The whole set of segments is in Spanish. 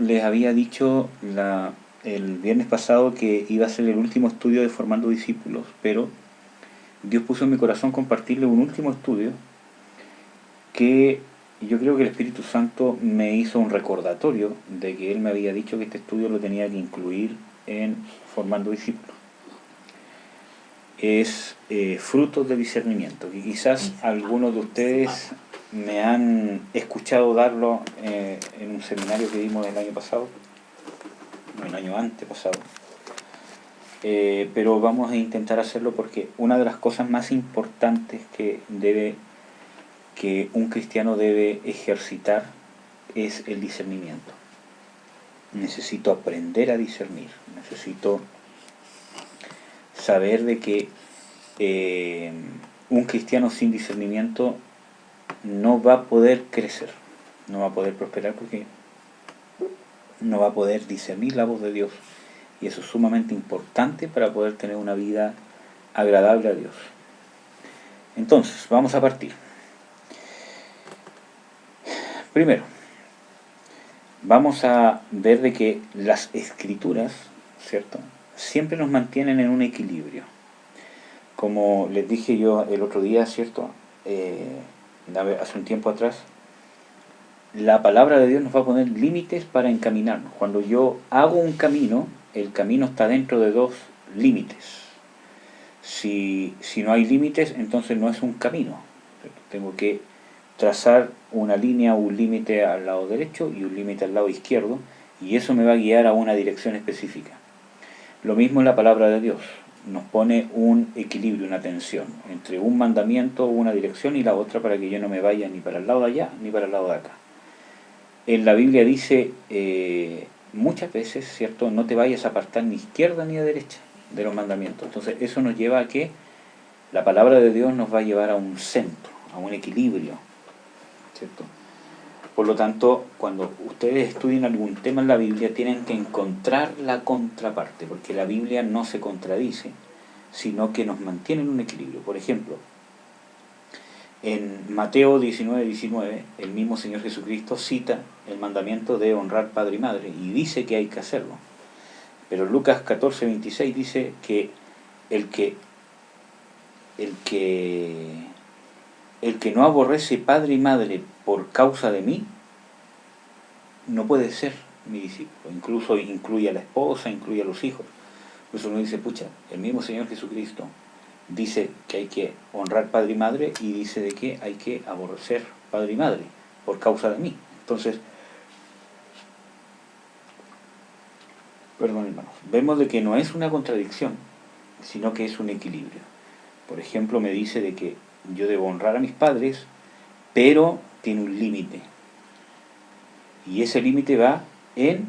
les había dicho el viernes pasado que iba a ser el último estudio de Formando Discípulos, pero Dios puso en mi corazón compartirle un último estudio que yo creo que el Espíritu Santo me hizo un recordatorio de que Él me había dicho que este estudio lo tenía que incluir en Formando Discípulos. Es frutos de discernimiento, que quizás algunos de ustedes me han escuchado darlo en un seminario que dimos el año pasado, no, el año antepasado, pero vamos a intentar hacerlo porque una de las cosas más importantes que un cristiano debe ejercitar es el discernimiento. Necesito aprender a discernir, necesito saber de que un cristiano sin discernimiento no va a poder crecer, no va a poder prosperar porque no va a poder discernir la voz de Dios, y eso es sumamente importante para poder tener una vida agradable a Dios. Entonces, vamos a partir. Primero, vamos a ver de que las escrituras, ¿cierto?, siempre nos mantienen en un equilibrio. Como les dije yo el otro día, ¿cierto?, hace un tiempo atrás, la palabra de Dios nos va a poner límites para encaminarnos. Cuando yo hago un camino, el camino está dentro de dos límites. Si no hay límites, entonces no es un camino, ¿cierto? Tengo que trazar una línea, un límite al lado derecho y un límite al lado izquierdo, y eso me va a guiar a una dirección específica. Lo mismo en la palabra de Dios, nos pone un equilibrio, una tensión entre un mandamiento, una dirección, y la otra para que yo no me vaya ni para el lado de allá ni para el lado de acá. En la Biblia dice muchas veces, ¿cierto?, no te vayas a apartar ni izquierda ni a derecha de los mandamientos. Entonces eso nos lleva a que la palabra de Dios nos va a llevar a un centro, a un equilibrio, ¿cierto? Por lo tanto, cuando ustedes estudien algún tema en la Biblia, tienen que encontrar la contraparte, porque la Biblia no se contradice, sino que nos mantiene en un equilibrio. Por ejemplo, en Mateo 19:19, el mismo Señor Jesucristo cita el mandamiento de honrar padre y madre, y dice que hay que hacerlo. Pero Lucas 14:26 dice que el que no aborrece padre y madre por causa de mí, no puede ser mi discípulo. Incluso incluye a la esposa, incluye a los hijos. Por eso uno dice, pucha, el mismo Señor Jesucristo dice que hay que honrar padre y madre, y dice de que hay que aborrecer padre y madre por causa de mí. Entonces, perdón hermanos, vemos de que no es una contradicción, sino que es un equilibrio. Por ejemplo, me dice de que yo debo honrar a mis padres, pero tiene un límite. Y ese límite va en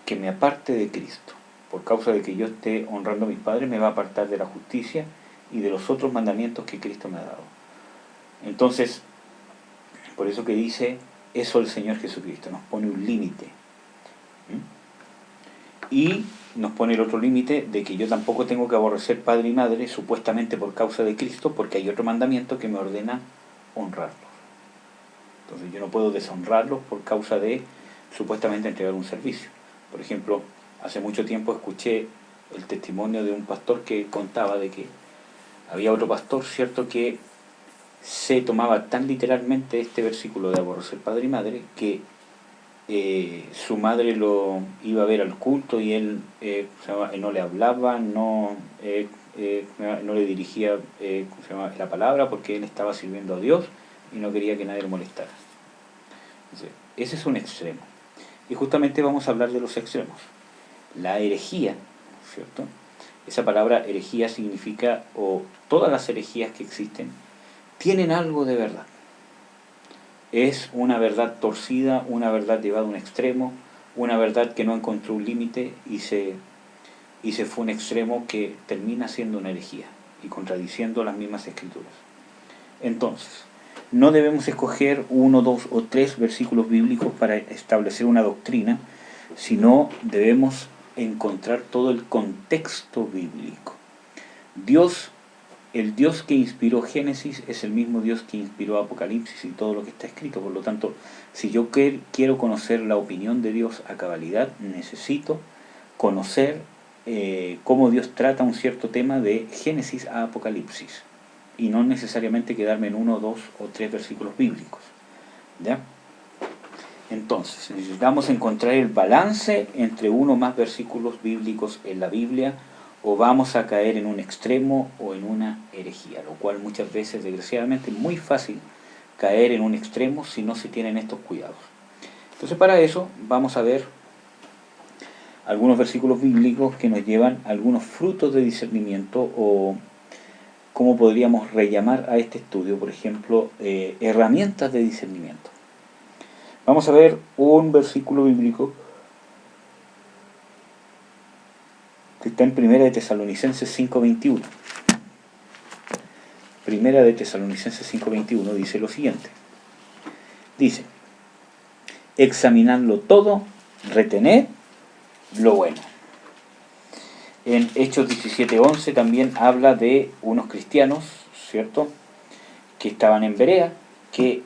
que me aparte de Cristo. Por causa de que yo esté honrando a mis padres, me va a apartar de la justicia y de los otros mandamientos que Cristo me ha dado. Entonces, por eso que dice eso el Señor Jesucristo, nos pone un límite. Y nos pone el otro límite de que yo tampoco tengo que aborrecer padre y madre supuestamente por causa de Cristo, porque hay otro mandamiento que me ordena honrarlos. Entonces yo no puedo deshonrarlos por causa de supuestamente entregar un servicio. Por ejemplo, hace mucho tiempo escuché el testimonio de un pastor que contaba de que había otro pastor, ¿cierto?, que se tomaba tan literalmente este versículo de aborrecer padre y madre que su madre lo iba a ver al culto y él no le hablaba, no le dirigía la palabra, porque él estaba sirviendo a Dios y no quería que nadie lo molestara. Entonces, ese es un extremo. Y justamente vamos a hablar de los extremos. La herejía, ¿cierto? Esa palabra herejía significa, o todas las herejías que existen, tienen algo de verdad. Es una verdad torcida, una verdad llevada a un extremo, una verdad que no encontró un límite y se fue a un extremo que termina siendo una herejía y contradiciendo las mismas escrituras. Entonces, no debemos escoger 1, 2 o 3 versículos bíblicos para establecer una doctrina, sino debemos encontrar todo el contexto bíblico. Dios el Dios que inspiró Génesis es el mismo Dios que inspiró Apocalipsis y todo lo que está escrito. Por lo tanto, si yo quiero conocer la opinión de Dios a cabalidad, necesito conocer cómo Dios trata un cierto tema de Génesis a Apocalipsis, y no necesariamente quedarme en 1, 2 o 3 versículos bíblicos. ¿Ya? Entonces, necesitamos encontrar el balance entre uno o más versículos bíblicos en la Biblia, o vamos a caer en un extremo o en una herejía, lo cual muchas veces, desgraciadamente, es muy fácil caer en un extremo si no se tienen estos cuidados. Entonces, para eso vamos a ver algunos versículos bíblicos que nos llevan a algunos frutos de discernimiento, o cómo podríamos rellamar a este estudio, por ejemplo, herramientas de discernimiento. Vamos a ver un versículo bíblico que está en Primera de Tesalonicenses 5:21. Primera de Tesalonicenses 5:21 dice lo siguiente. Dice: examinadlo todo, retened lo bueno. En Hechos 17:11 también habla de unos cristianos, ¿cierto?, que estaban en Berea, que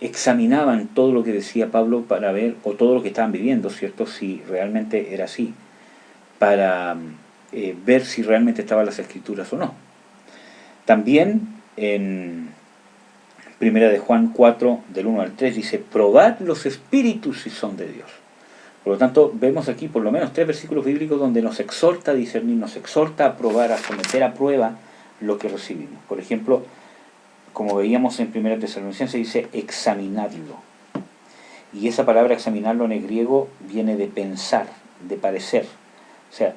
examinaban todo lo que decía Pablo para ver, o todo lo que estaban viviendo, ¿cierto?, si realmente era así, para ver si realmente estaban las escrituras o no. También en Primera de Juan 4, del 1 al 3, dice: probad los espíritus si son de Dios. Por lo tanto, vemos aquí por lo menos 3 versículos bíblicos donde nos exhorta a discernir, nos exhorta a probar, a someter a prueba lo que recibimos. Por ejemplo, como veíamos en 1 Tesalonicenses, dice examinadlo. Y esa palabra examinarlo en el griego viene de pensar, de parecer. O sea,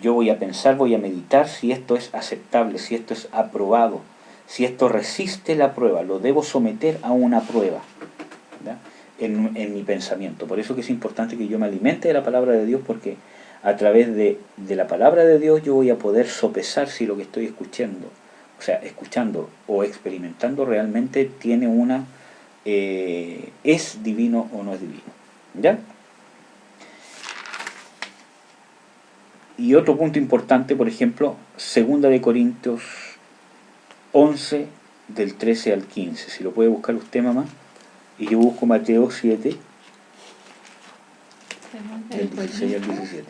yo voy a pensar, voy a meditar si esto es aceptable, si esto es aprobado, si esto resiste la prueba, lo debo someter a una prueba, ¿verdad?, en mi pensamiento. Por eso que es importante que yo me alimente de la palabra de Dios, porque a través de la palabra de Dios yo voy a poder sopesar si lo que estoy escuchando o experimentando realmente tiene una es divino o no es divino. ¿Ya? Y otro punto importante, por ejemplo, 2 Corintios 11, del 13 al 15. Si lo puede buscar usted, mamá. Y yo busco Mateo 7, del 16 al 17.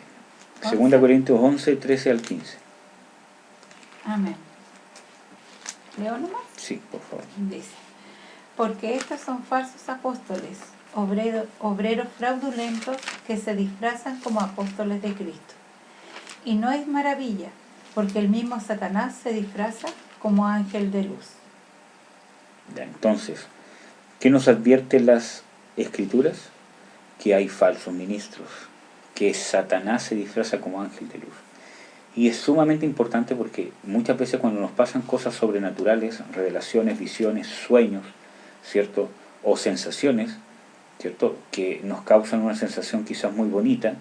2 Corintios 11, 13 al 15. Amén. ¿Leo nomás? Sí, por favor. Dice: porque estos son falsos apóstoles, obreros fraudulentos que se disfrazan como apóstoles de Cristo. Y no es maravilla, porque el mismo Satanás se disfraza como ángel de luz. Ya, entonces, ¿qué nos advierten las Escrituras? Que hay falsos ministros, que Satanás se disfraza como ángel de luz. Y es sumamente importante porque muchas veces cuando nos pasan cosas sobrenaturales, revelaciones, visiones, sueños, ¿cierto?, o sensaciones, ¿cierto?, que nos causan una sensación quizás muy bonita,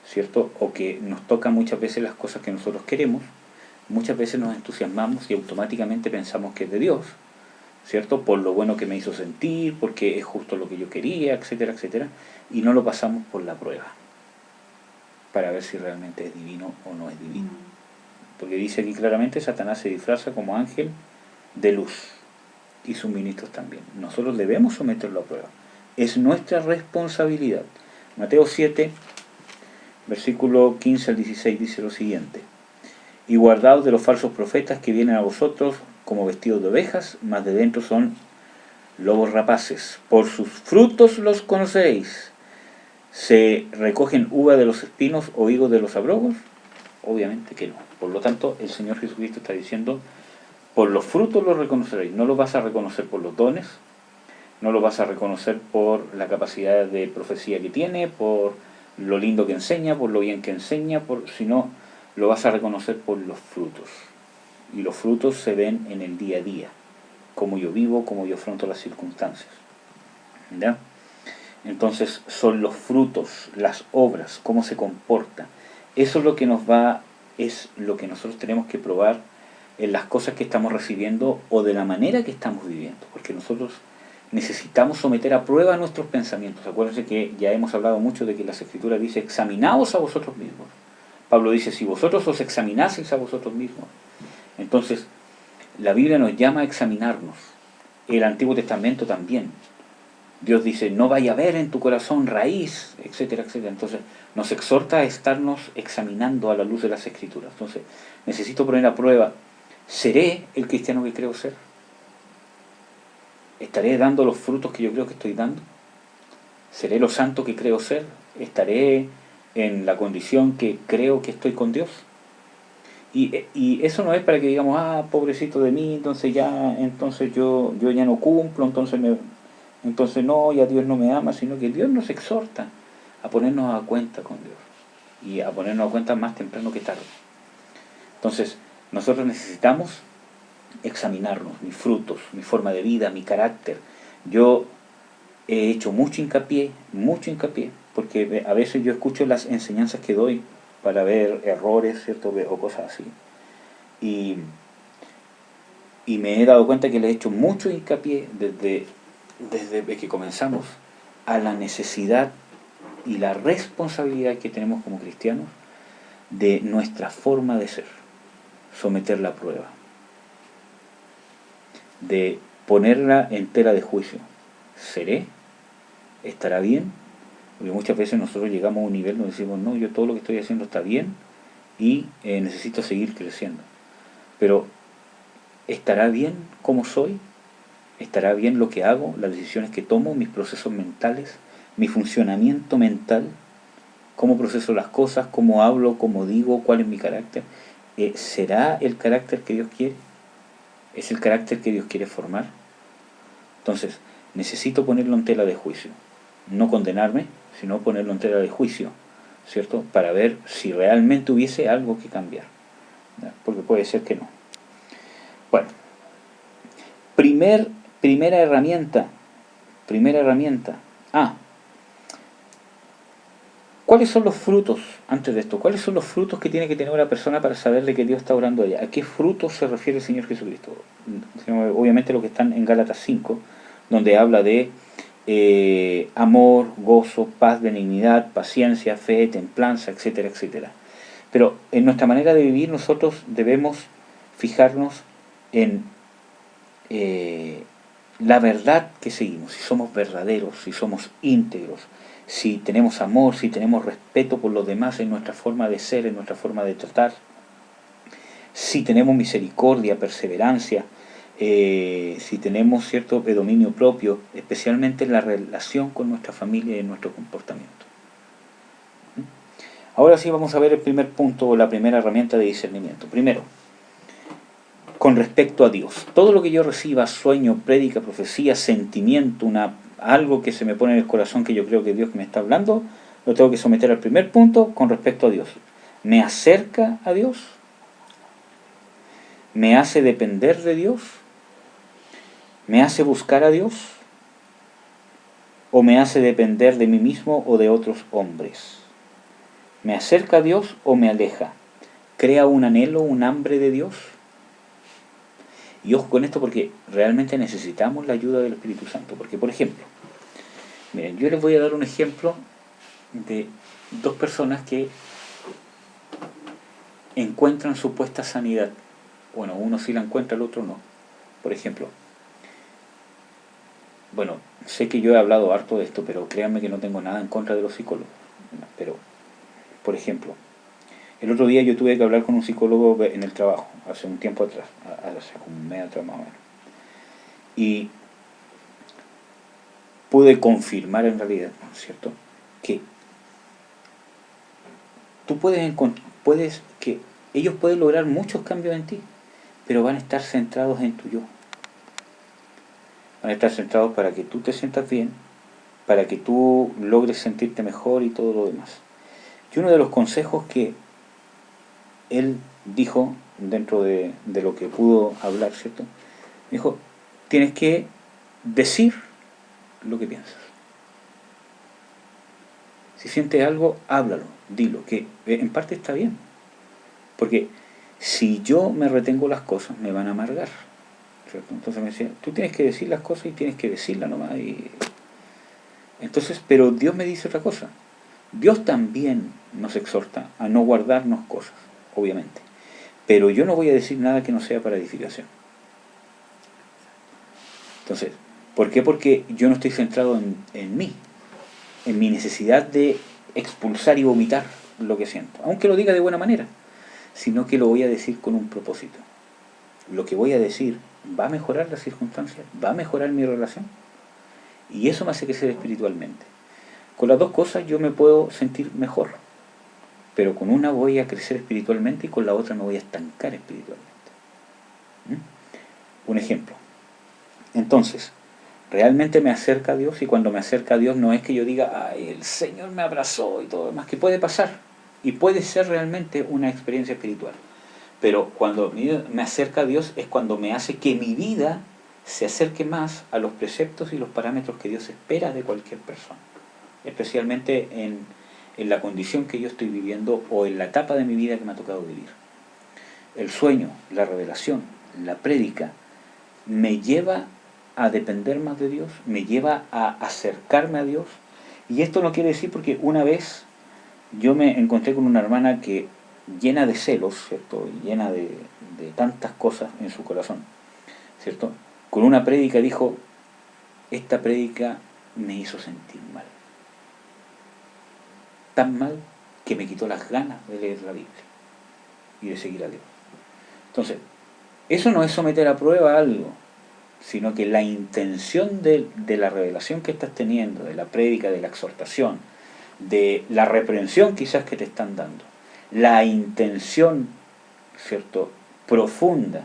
¿cierto?, o que nos tocan muchas veces las cosas que nosotros queremos, muchas veces nos entusiasmamos y automáticamente pensamos que es de Dios, ¿cierto?, por lo bueno que me hizo sentir, porque es justo lo que yo quería, etcétera, etcétera, y no lo pasamos por la prueba, para ver si realmente es divino o no es divino. Porque dice aquí claramente: Satanás se disfraza como ángel de luz, y sus ministros también. Nosotros debemos someterlo a prueba. Es nuestra responsabilidad. Mateo 7, versículo 15 al 16 dice lo siguiente: y guardaos de los falsos profetas que vienen a vosotros como vestidos de ovejas, mas de dentro son lobos rapaces. Por sus frutos los conoceréis. ¿Se recogen uva de los espinos o higos de los abrojos? Obviamente que no. Por lo tanto, el Señor Jesucristo está diciendo: por los frutos los reconoceréis. No los vas a reconocer por los dones, no los vas a reconocer por la capacidad de profecía que tiene, por lo lindo que enseña, por lo bien que enseña, sino lo vas a reconocer por los frutos. Y los frutos se ven en el día a día, cómo yo vivo, cómo yo afronto las circunstancias. ¿Ya? Entonces son los frutos, las obras, cómo se comporta. Eso es lo que es lo que nosotros tenemos que probar en las cosas que estamos recibiendo o de la manera que estamos viviendo, porque nosotros necesitamos someter a prueba nuestros pensamientos. Acuérdense que ya hemos hablado mucho de que las Escrituras dice: examinaos a vosotros mismos. Pablo dice: si vosotros os examinaseis a vosotros mismos. Entonces, la Biblia nos llama a examinarnos. El Antiguo Testamento también. Dios dice, no vaya a haber en tu corazón raíz, etcétera, etcétera. Entonces, nos exhorta a estarnos examinando a la luz de las Escrituras. Entonces, necesito poner a prueba, ¿seré el cristiano que creo ser? ¿Estaré dando los frutos que yo creo que estoy dando? ¿Seré lo santo que creo ser? ¿Estaré en la condición que creo que estoy con Dios? Y eso no es para que digamos, pobrecito de mí, entonces yo ya no cumplo, entonces no, ya Dios no me ama, sino que Dios nos exhorta a ponernos a cuenta con Dios y a ponernos a cuenta más temprano que tarde. Entonces, nosotros necesitamos examinarnos, mis frutos, mi forma de vida, mi carácter. Yo he hecho mucho hincapié, porque a veces yo escucho las enseñanzas que doy para ver errores, ¿cierto? O cosas así. Y me he dado cuenta que le he hecho mucho hincapié desde que comenzamos a la necesidad y la responsabilidad que tenemos como cristianos de nuestra forma de ser, someterla a prueba, de ponerla en tela de juicio. ¿Seré? ¿Estará bien? Porque muchas veces nosotros llegamos a un nivel donde decimos, no, yo todo lo que estoy haciendo está bien y necesito seguir creciendo. Pero, ¿estará bien como soy? ¿Estará bien lo que hago, las decisiones que tomo, mis procesos mentales, mi funcionamiento mental? ¿Cómo proceso las cosas? ¿Cómo hablo? ¿Cómo digo? ¿Cuál es mi carácter? ¿Será el carácter que Dios quiere? ¿Es el carácter que Dios quiere formar? Entonces, necesito ponerlo en tela de juicio. No condenarme, sino ponerlo en tela de juicio, ¿cierto? Para ver si realmente hubiese algo que cambiar, ¿ya? Porque puede ser que no. Bueno, primera herramienta. ¿Cuáles son los frutos, antes de esto, cuáles son los frutos que tiene que tener una persona para saber de que Dios está orando a ella? ¿A qué frutos se refiere el Señor Jesucristo? Obviamente lo que están en Gálatas 5, donde habla de amor, gozo, paz, benignidad, paciencia, fe, templanza, etcétera, etcétera. Pero en nuestra manera de vivir nosotros debemos fijarnos en la verdad que seguimos, si somos verdaderos, si somos íntegros, si tenemos amor, si tenemos respeto por los demás en nuestra forma de ser, en nuestra forma de tratar, si tenemos misericordia, perseverancia, si tenemos cierto dominio propio, especialmente en la relación con nuestra familia y en nuestro comportamiento. Ahora sí vamos a ver el primer punto o la primera herramienta de discernimiento. Primero, con respecto a Dios. Todo lo que yo reciba, sueño, prédica, profecía, sentimiento, algo que se me pone en el corazón que yo creo que Dios me está hablando, lo tengo que someter al primer punto con respecto a Dios. ¿Me acerca a Dios? ¿Me hace depender de Dios? ¿Me hace buscar a Dios? ¿O me hace depender de mí mismo o de otros hombres? ¿Me acerca a Dios o me aleja? ¿Crea un anhelo, un hambre de Dios? Y ojo con esto porque realmente necesitamos la ayuda del Espíritu Santo. Porque, por ejemplo, miren, yo les voy a dar un ejemplo de dos personas que encuentran supuesta sanidad. Bueno, uno sí la encuentra, el otro no. Por ejemplo, bueno, sé que yo he hablado harto de esto, pero créanme que no tengo nada en contra de los psicólogos. Pero, por ejemplo, el otro día yo tuve que hablar con un psicólogo en el trabajo, hace un tiempo atrás, hace como un mes atrás más o menos. Y pude confirmar en realidad, ¿cierto?, que tú que ellos pueden lograr muchos cambios en ti, pero van a estar centrados en tu yo. Van a estar centrados para que tú te sientas bien, para que tú logres sentirte mejor y todo lo demás. Y uno de los consejos que él dijo, dentro de lo que pudo hablar, ¿cierto?, dijo, tienes que decir lo que piensas. Si sientes algo, háblalo, dilo, que en parte está bien. Porque si yo me retengo las cosas, me van a amargar, ¿cierto? Entonces me decía, tú tienes que decir las cosas y tienes que decirlas nomás. Entonces, pero Dios me dice otra cosa. Dios también nos exhorta a no guardarnos cosas, obviamente. Pero yo no voy a decir nada que no sea para edificación. Entonces, ¿por qué? Porque yo no estoy centrado en mí, en mi necesidad de expulsar y vomitar lo que siento, aunque lo diga de buena manera, sino que lo voy a decir con un propósito. Lo que voy a decir va a mejorar las circunstancias, va a mejorar mi relación, y eso me hace crecer espiritualmente. Con las dos cosas yo me puedo sentir mejor, pero con una voy a crecer espiritualmente y con la otra me voy a estancar espiritualmente. Un ejemplo. Entonces, realmente me acerca a Dios, y cuando me acerca a Dios no es que yo diga, ay, el Señor me abrazó y todo lo demás, que puede pasar, y puede ser realmente una experiencia espiritual. Pero cuando me acerca a Dios es cuando me hace que mi vida se acerque más a los preceptos y los parámetros que Dios espera de cualquier persona, especialmente en la condición que yo estoy viviendo o en la etapa de mi vida que me ha tocado vivir. El sueño, la revelación, la prédica me lleva a depender más de Dios, me lleva a acercarme a Dios. Y esto no quiere decir, porque una vez yo me encontré con una hermana que, llena de celos, ¿cierto? Llena de tantas cosas en su corazón, ¿cierto? Con una prédica dijo, esta prédica me hizo sentir mal. Tan mal que me quitó las ganas de leer la Biblia y de seguir a Dios. Entonces, eso no es someter a prueba algo, sino que la intención de la revelación que estás teniendo, de la prédica, de la exhortación, de la reprensión quizás que te están dando, la intención, ¿cierto?, profunda,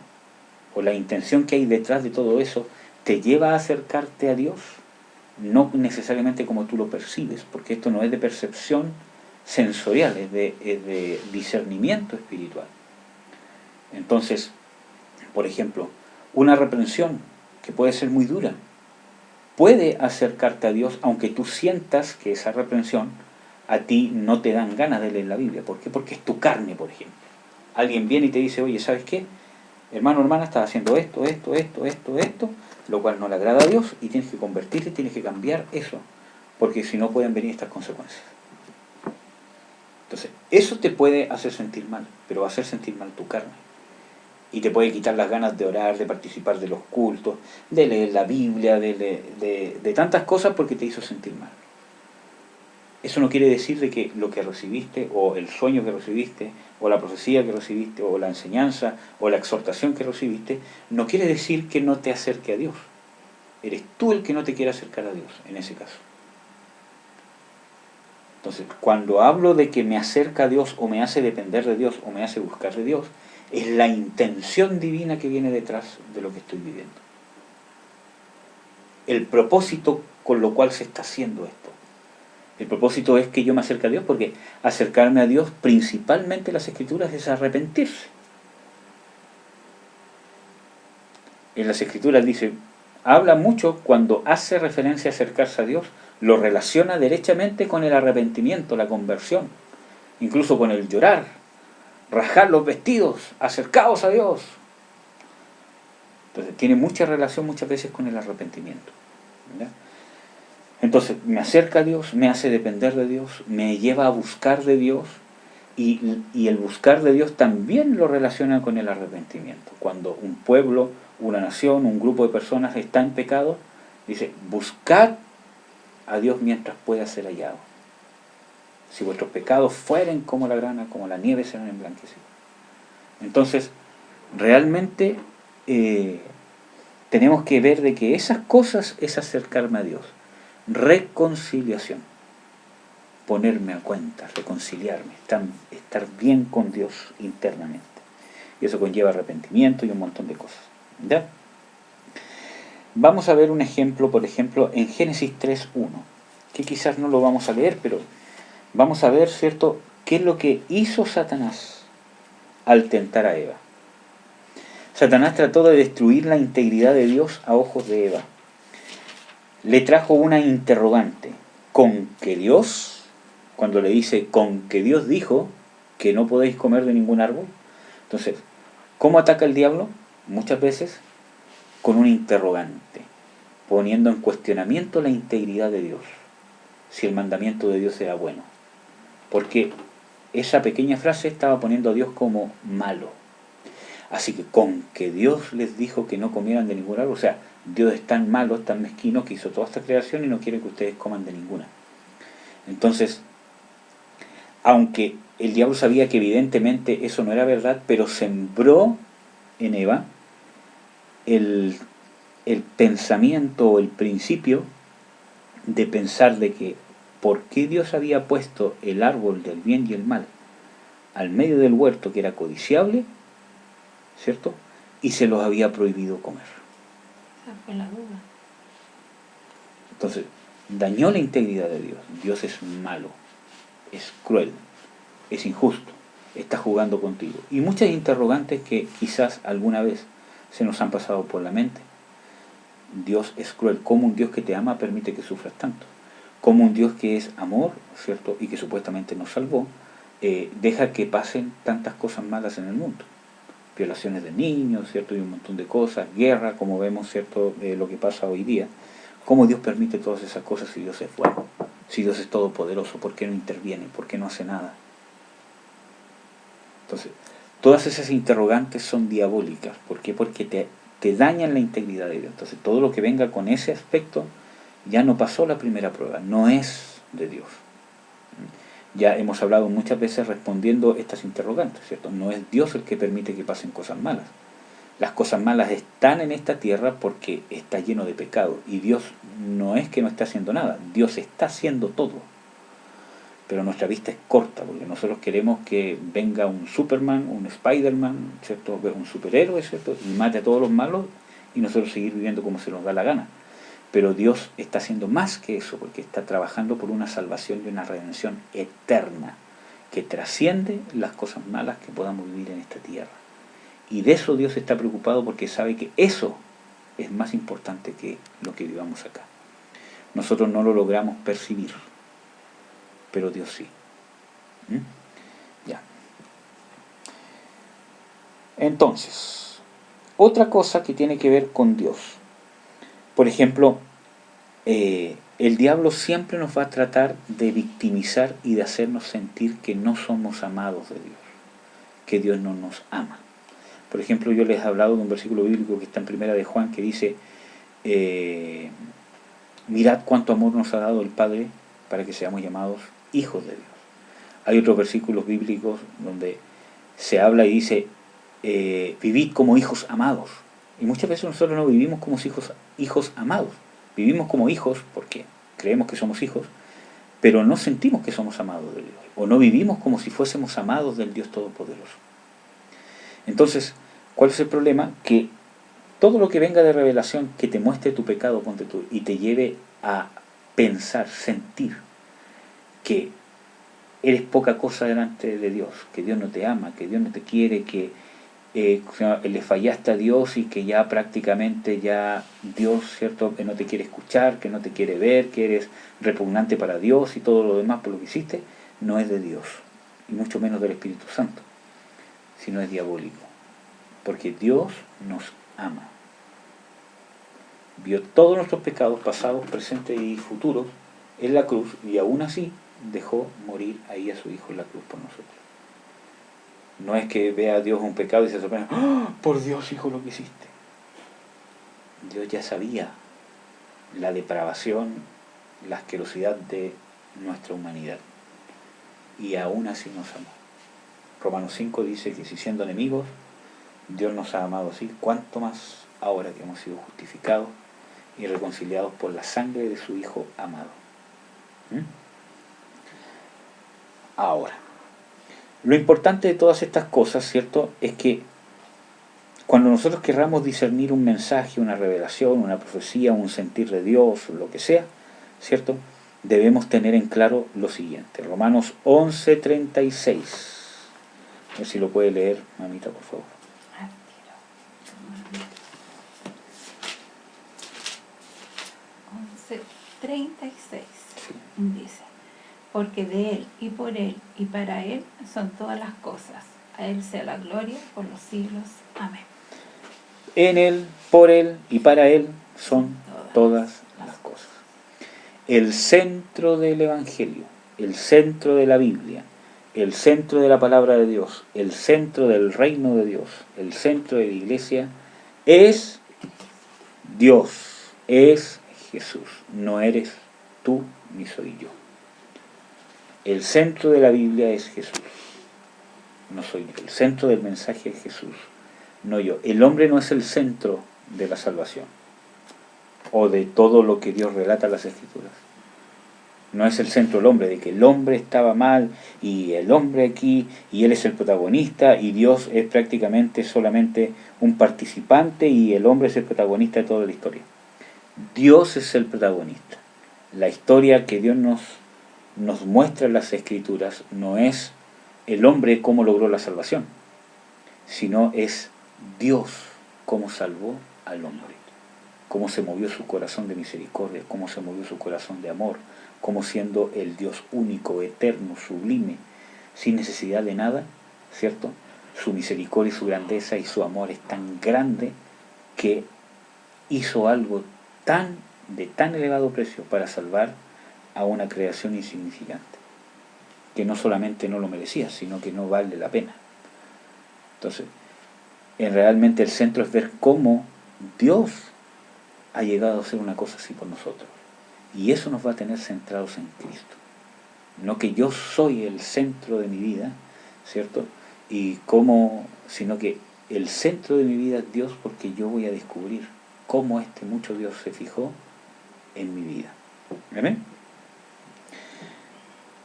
o la intención que hay detrás de todo eso, te lleva a acercarte a Dios, no necesariamente como tú lo percibes, porque esto no es de percepción sensorial, es de discernimiento espiritual. Entonces, por ejemplo, una reprensión que puede ser muy dura, puede acercarte a Dios, aunque tú sientas que esa reprensión a ti no te dan ganas de leer la Biblia. ¿Por qué? Porque es tu carne, por ejemplo. Alguien viene y te dice, oye, ¿sabes qué? Hermano, hermana, estás haciendo esto, lo cual no le agrada a Dios, y tienes que convertirte, tienes que cambiar eso, porque si no pueden venir estas consecuencias. Entonces, eso te puede hacer sentir mal, pero va a hacer sentir mal tu carne. Y te puede quitar las ganas de orar, de participar de los cultos, de leer la Biblia, de tantas cosas, porque te hizo sentir mal. Eso no quiere decir de que lo que recibiste, o el sueño que recibiste, o la profecía que recibiste, o la enseñanza, o la exhortación que recibiste, no quiere decir que no te acerque a Dios. Eres tú el que no te quiere acercar a Dios, en ese caso. Entonces, cuando hablo de que me acerca a Dios, o me hace depender de Dios, o me hace buscar de Dios, es la intención divina que viene detrás de lo que estoy viviendo. El propósito con lo cual se está haciendo esto. El propósito es que yo me acerque a Dios, porque acercarme a Dios, principalmente las Escrituras, es arrepentirse. En las Escrituras dice, habla mucho cuando hace referencia a acercarse a Dios, lo relaciona derechamente con el arrepentimiento, la conversión, incluso con el llorar, rasgar los vestidos, acercaos a Dios. Entonces tiene mucha relación muchas veces con el arrepentimiento, ¿verdad? Entonces me acerca a Dios, me hace depender de Dios, me lleva a buscar de Dios, y el buscar de Dios también lo relaciona con el arrepentimiento. Cuando un pueblo, una nación, un grupo de personas está en pecado, dice, buscad a Dios mientras pueda ser hallado. Si vuestros pecados fueren como la grana, como la nieve, serán emblanquecidos. Entonces, realmente tenemos que ver de que esas cosas es acercarme a Dios. Reconciliación, ponerme a cuenta, reconciliarme, estar bien con Dios internamente. Y eso conlleva arrepentimiento y un montón de cosas, ¿ya? Vamos a ver un ejemplo, por ejemplo, en Génesis 3:1, que quizás no lo vamos a leer, pero vamos a ver, ¿cierto?, qué es lo que hizo Satanás al tentar a Eva. Satanás trató de destruir la integridad de Dios a ojos de Eva. Le trajo una interrogante, ¿con que Dios? Cuando le dice, con que Dios dijo que no podéis comer de ningún árbol. Entonces, ¿cómo ataca el diablo? Muchas veces con un interrogante, poniendo en cuestionamiento la integridad de Dios, si el mandamiento de Dios era bueno. Porque esa pequeña frase estaba poniendo a Dios como malo. Así que con que Dios les dijo que no comieran de ningún árbol, o sea, Dios es tan malo, tan mezquino, que hizo toda esta creación y no quiere que ustedes coman de ninguna. Entonces, aunque el diablo sabía que evidentemente eso no era verdad, pero sembró en Eva el, el pensamiento o el principio de pensar de que por qué Dios había puesto el árbol del bien y el mal al medio del huerto, que era codiciable, ¿cierto? Y se los había prohibido comer. Esa fue la duda. Entonces, dañó la integridad de Dios. Dios es malo, es cruel, es injusto, está jugando contigo. Y muchas interrogantes que quizás alguna vez se nos han pasado por la mente. Dios es cruel. ¿Cómo un Dios que te ama permite que sufras tanto? ¿Cómo un Dios que es amor, ¿cierto? Y que supuestamente nos salvó, deja que pasen tantas cosas malas en el mundo? Violaciones de niños, ¿cierto? Y un montón de cosas, guerra, como vemos, ¿cierto? Lo que pasa hoy día. ¿Cómo Dios permite todas esas cosas si Dios es bueno? Si Dios es todopoderoso, ¿por qué no interviene? ¿Por qué no hace nada? Entonces, todas esas interrogantes son diabólicas. ¿Por qué? Porque te dañan la integridad de Dios. Entonces, todo lo que venga con ese aspecto ya no pasó la primera prueba, no es de Dios. Ya hemos hablado muchas veces respondiendo estas interrogantes, ¿cierto? No es Dios el que permite que pasen cosas malas. Las cosas malas están en esta tierra porque está lleno de pecado. Y Dios no es que no esté haciendo nada, Dios está haciendo todo. Pero nuestra vista es corta, porque nosotros queremos que venga un Superman, un Spider-Man, ¿cierto? Un superhéroe, ¿cierto? Y mate a todos los malos y nosotros seguir viviendo como se nos da la gana. Pero Dios está haciendo más que eso, porque está trabajando por una salvación y una redención eterna, que trasciende las cosas malas que podamos vivir en esta tierra. Y de eso Dios está preocupado, porque sabe que eso es más importante que lo que vivamos acá. Nosotros no lo logramos percibir, pero Dios sí. Ya. Entonces, otra cosa que tiene que ver con Dios. Por ejemplo, el diablo siempre nos va a tratar de victimizar y de hacernos sentir que no somos amados de Dios, que Dios no nos ama. Por ejemplo, yo les he hablado de un versículo bíblico que está en Primera de Juan, que dice, mirad cuánto amor nos ha dado el Padre para que seamos llamados hijos de Dios. Hay otros versículos bíblicos donde se habla y dice, vivid como hijos amados. Y muchas veces nosotros no vivimos como hijos amados. Vivimos como hijos porque creemos que somos hijos, pero no sentimos que somos amados de Dios. O no vivimos como si fuésemos amados del Dios Todopoderoso. Entonces, ¿cuál es el problema? Que todo lo que venga de revelación que te muestre tu pecado, ponte tú, y te lleve a pensar, sentir que eres poca cosa delante de Dios, que Dios no te ama, que Dios no te quiere, que le fallaste a Dios y que ya prácticamente ya Dios, ¿cierto?, no te quiere escuchar, que no te quiere ver, que eres repugnante para Dios y todo lo demás por lo que hiciste, no es de Dios, y mucho menos del Espíritu Santo, sino es diabólico, porque Dios nos ama. Vio todos nuestros pecados pasados, presentes y futuros en la cruz, y aún así dejó morir ahí a su Hijo en la cruz por nosotros. No es que vea a Dios un pecado y se sorprenda, ¡oh, por Dios, Hijo, lo que hiciste! Dios ya sabía la depravación, la asquerosidad de nuestra humanidad, y aún así nos amó. Romanos 5 dice que si siendo enemigos Dios nos ha amado así, cuánto más ahora que hemos sido justificados y reconciliados por la sangre de su Hijo amado. Ahora, lo importante de todas estas cosas, ¿cierto?, es que cuando nosotros querramos discernir un mensaje, una revelación, una profecía, un sentir de Dios, lo que sea, ¿cierto?, debemos tener en claro lo siguiente. Romanos 11:36. A ver si lo puede leer, mamita, por favor. 11:36 dice, porque de Él y por Él y para Él son todas las cosas. A Él sea la gloria por los siglos. Amén. En Él, por Él y para Él son todas las cosas. El centro del Evangelio, el centro de la Biblia, el centro de la palabra de Dios, el centro del reino de Dios, el centro de la iglesia es Dios es Jesús, no eres tú ni soy yo. El centro de la Biblia es Jesús, no soy yo. El centro del mensaje es Jesús, no yo. El hombre no es el centro de la salvación o de todo lo que Dios relata en las Escrituras. No es el centro el hombre, de que el hombre estaba mal y el hombre aquí y él es el protagonista y Dios es prácticamente solamente un participante y el hombre es el protagonista de toda la historia. Dios es el protagonista. La historia que Dios nos muestra en las Escrituras no es el hombre cómo logró la salvación, sino es Dios cómo salvó al hombre, cómo se movió su corazón de misericordia, cómo se movió su corazón de amor, como siendo el Dios único, eterno, sublime, sin necesidad de nada, ¿cierto? Su misericordia y su grandeza y su amor es tan grande que hizo algo de tan elevado precio para salvar a una creación insignificante, que no solamente no lo merecía, sino que no vale la pena. Entonces, realmente el centro es ver cómo Dios ha llegado a hacer una cosa así por nosotros. Y eso nos va a tener centrados en Cristo. No que yo soy el centro de mi vida, ¿cierto? Sino que el centro de mi vida es Dios, porque yo voy a descubrir cómo mucho Dios se fijó en mi vida. ¿Amén?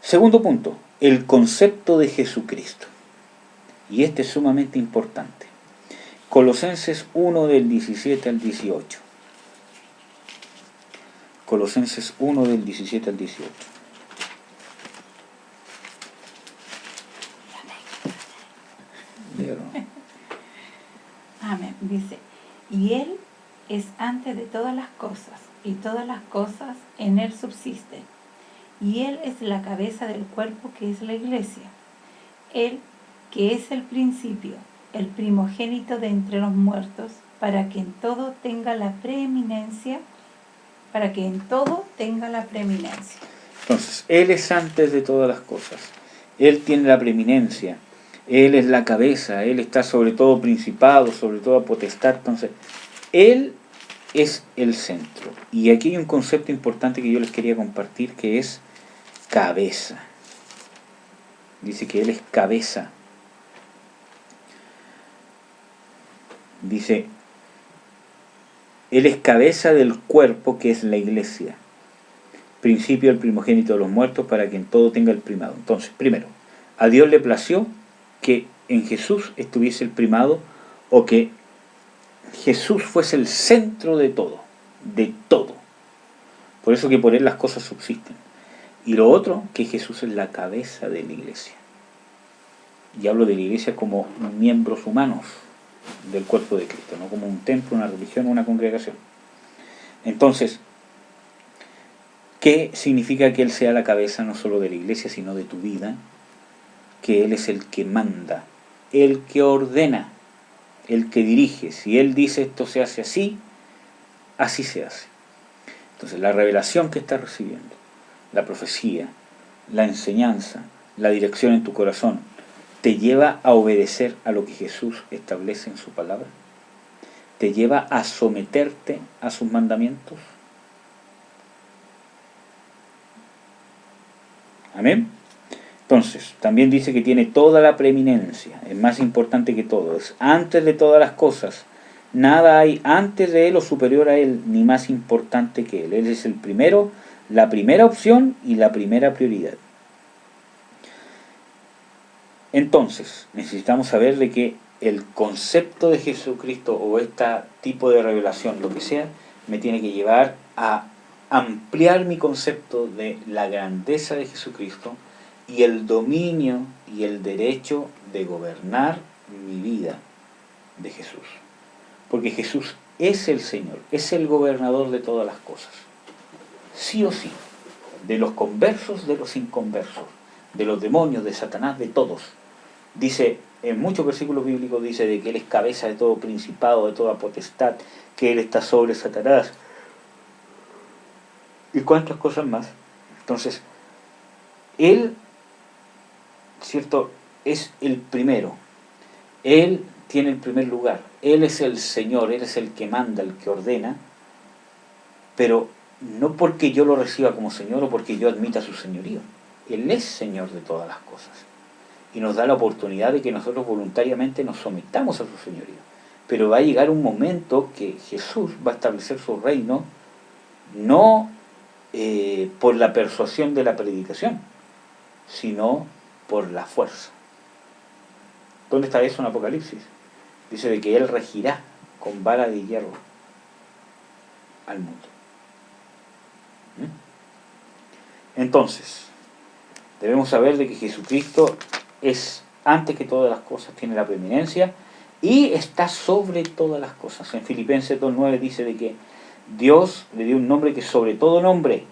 Segundo punto, el concepto de Jesucristo. Y este es sumamente importante. Colosenses 1 del 17 al 18. Colosenses 1 del 17 al 18. Amén. Dice, y Él es antes de todas las cosas, y todas las cosas en Él subsisten. Y Él es la cabeza del cuerpo, que es la iglesia. Él, que es el principio, el primogénito de entre los muertos, para que en todo tenga la preeminencia. Entonces, Él es antes de todas las cosas. Él tiene la preeminencia. Él es la cabeza. Él está sobre todo principado, sobre toda potestad. Entonces, Él es el centro. Y aquí hay un concepto importante que yo les quería compartir, que es cabeza. Dice que Él es cabeza. Dice, Él es cabeza del cuerpo, que es la iglesia. Principio el primogénito de los muertos, para que en todo tenga el primado. Entonces, primero, a Dios le plació que en Jesús estuviese el primado, o que Jesús fuese el centro de todo, de todo. Por eso que por Él las cosas subsisten. Y lo otro, que Jesús es la cabeza de la iglesia. Y hablo de la iglesia como miembros humanos del cuerpo de Cristo, no como un templo, una religión, una congregación. Entonces, ¿qué significa que Él sea la cabeza no solo de la iglesia, sino de tu vida? Que Él es el que manda, el que ordena, el que dirige. Si Él dice esto se hace así, así se hace. Entonces, la revelación que estás recibiendo, la profecía, la enseñanza, la dirección en tu corazón, ¿te lleva a obedecer a lo que Jesús establece en su palabra? ¿Te lleva a someterte a sus mandamientos? Amén. Entonces, también dice que tiene toda la preeminencia, es más importante que todo, es antes de todas las cosas. Nada hay antes de Él o superior a Él, ni más importante que Él. Él es el primero, la primera opción y la primera prioridad. Entonces, necesitamos saber de que el concepto de Jesucristo, o este tipo de revelación, lo que sea, me tiene que llevar a ampliar mi concepto de la grandeza de Jesucristo y el dominio y el derecho de gobernar mi vida de Jesús. Porque Jesús es el Señor, es el gobernador de todas las cosas. Sí o sí. De los conversos, de los inconversos, de los demonios, de Satanás, de todos. Dice, en muchos versículos bíblicos dice de que Él es cabeza de todo principado, de toda potestad, que Él está sobre Satanás. ¿Y cuántas cosas más? Entonces, Él, ¿cierto?, es el primero. Él tiene el primer lugar. Él es el Señor, Él es el que manda, el que ordena. pero no porque yo lo reciba como Señor o porque yo admita su señorío. Él es Señor de todas las cosas. Y nos da la oportunidad de que nosotros voluntariamente nos sometamos a su señorío. Pero va a llegar un momento que Jesús va a establecer su reino no por la persuasión de la predicación, sino por la fuerza. ¿Dónde está eso en Apocalipsis? Dice de que Él regirá con vara de hierro al mundo. Entonces, debemos saber de que Jesucristo es, antes que todas las cosas, tiene la preeminencia y está sobre todas las cosas. En Filipenses 2:9 dice de que Dios le dio un nombre que es sobre todo nombre.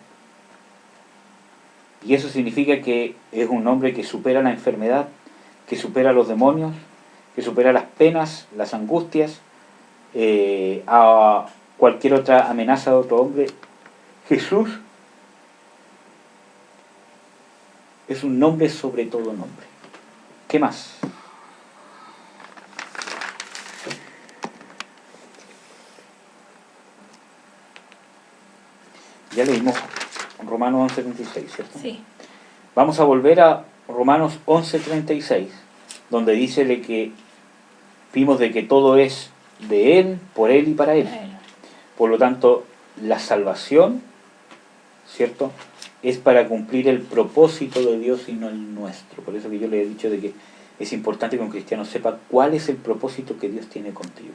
Y eso significa que es un nombre que supera la enfermedad, que supera los demonios, que supera las penas, las angustias, a cualquier otra amenaza de otro hombre. Jesús es un nombre sobre todo nombre. ¿Qué más? Ya leímos Romanos 11:36, ¿cierto? Sí. Vamos a volver a Romanos 11:36, donde dice de que vimos de que todo es de Él, por Él y para Él. Por lo tanto, la salvación, ¿cierto?, es para cumplir el propósito de Dios y no el nuestro. Por eso que yo le he dicho de que es importante que un cristiano sepa cuál es el propósito que Dios tiene contigo.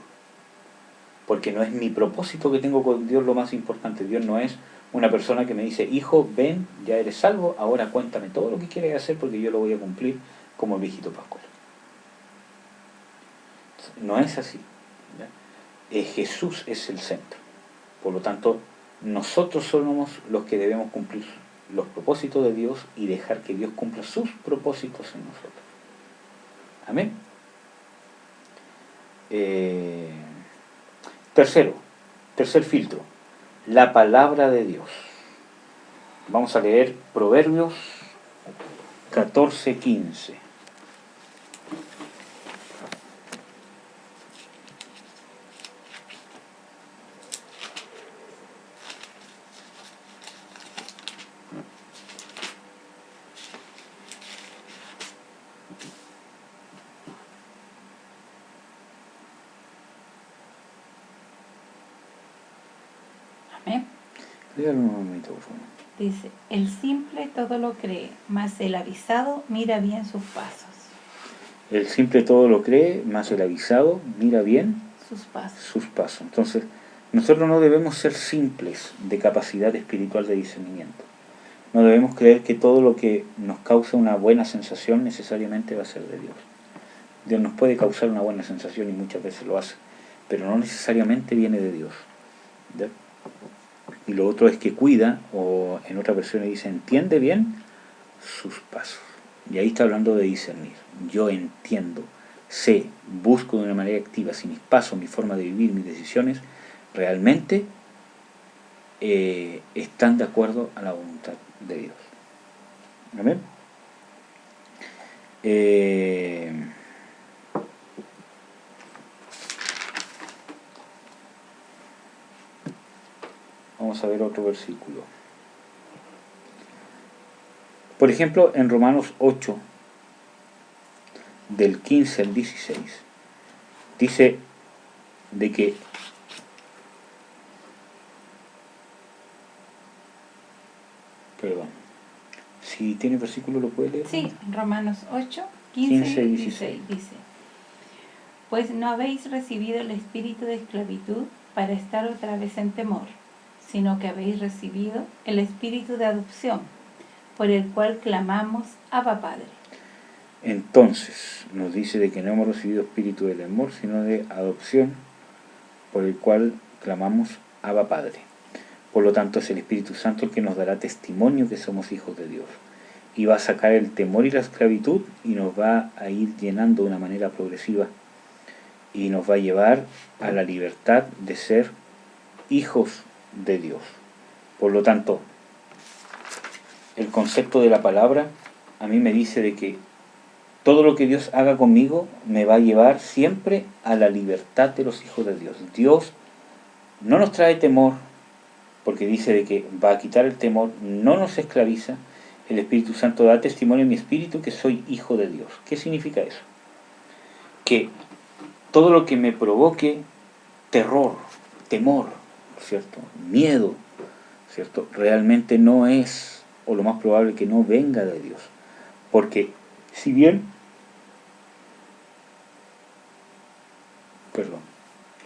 Porque no es mi propósito que tengo con Dios lo más importante. Dios no es una persona que me dice, hijo, ven, ya eres salvo, ahora cuéntame todo lo que quieres hacer porque yo lo voy a cumplir como el viejito pascual. No es así. Jesús es el centro. Por lo tanto, nosotros somos los que debemos cumplir los propósitos de Dios y dejar que Dios cumpla sus propósitos en nosotros. Amén. Tercer filtro, la palabra de Dios. Vamos a leer Proverbios 14:15. Amén. Léalo un momento, por favor. Dice, el simple todo lo cree, mas el avisado mira bien sus pasos. El simple todo lo cree, mas el avisado mira bien Sus pasos. sus pasos. Entonces, nosotros no debemos ser simples de capacidad espiritual de discernimiento. No debemos creer que todo lo que nos causa una buena sensación necesariamente va a ser de Dios. Dios nos puede causar una buena sensación y muchas veces lo hace, pero no necesariamente viene de Dios. ¿Ya? Y lo otro es que cuida, o en otra versión dice, entiende bien sus pasos. Y ahí está hablando de discernir. Yo entiendo, sé, busco de una manera activa si mis pasos, mi forma de vivir, mis decisiones realmente están de acuerdo a la voluntad de Dios. ¿Amén? Vamos a ver otro versículo. Por ejemplo, en Romanos 8, del 15 al 16, dice de que perdón, si tiene versículo lo puede leer. Sí, Romanos 8, 15 y 16 dice, pues no habéis recibido el espíritu de esclavitud para estar otra vez en temor, sino que habéis recibido el espíritu de adopción, por el cual clamamos, Abba Padre. Entonces, nos dice de que no hemos recibido espíritu del temor, sino de adopción, por el cual clamamos, Abba Padre. Por lo tanto, es el Espíritu Santo el que nos dará testimonio que somos hijos de Dios. Y va a sacar el temor y la esclavitud y nos va a ir llenando de una manera progresiva. Y nos va a llevar a la libertad de ser hijos de Dios. Por lo tanto, el concepto de la palabra a mí me dice de que todo lo que Dios haga conmigo me va a llevar siempre a la libertad de los hijos de Dios. Dios no nos trae temor, porque dice de que va a quitar el temor, no nos esclaviza, el Espíritu Santo da testimonio en mi espíritu que soy hijo de Dios. ¿Qué significa eso? Que todo lo que me provoque terror, temor, ¿cierto? Miedo, ¿cierto? Realmente no es, o lo más probable que no venga de Dios. Porque si bien,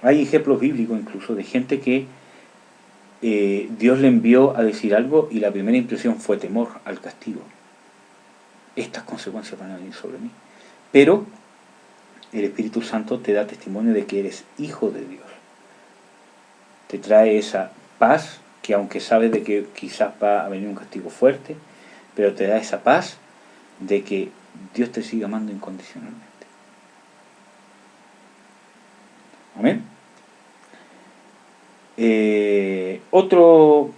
hay ejemplos bíblicos incluso de gente que Dios le envió a decir algo y la primera impresión fue temor al castigo. Estas consecuencias van a venir sobre mí. Pero el Espíritu Santo te da testimonio de que eres hijo de Dios. Te trae esa paz que aunque sabes de que quizás va a venir un castigo fuerte, pero te da esa paz de que Dios te sigue amando incondicionalmente. Amén.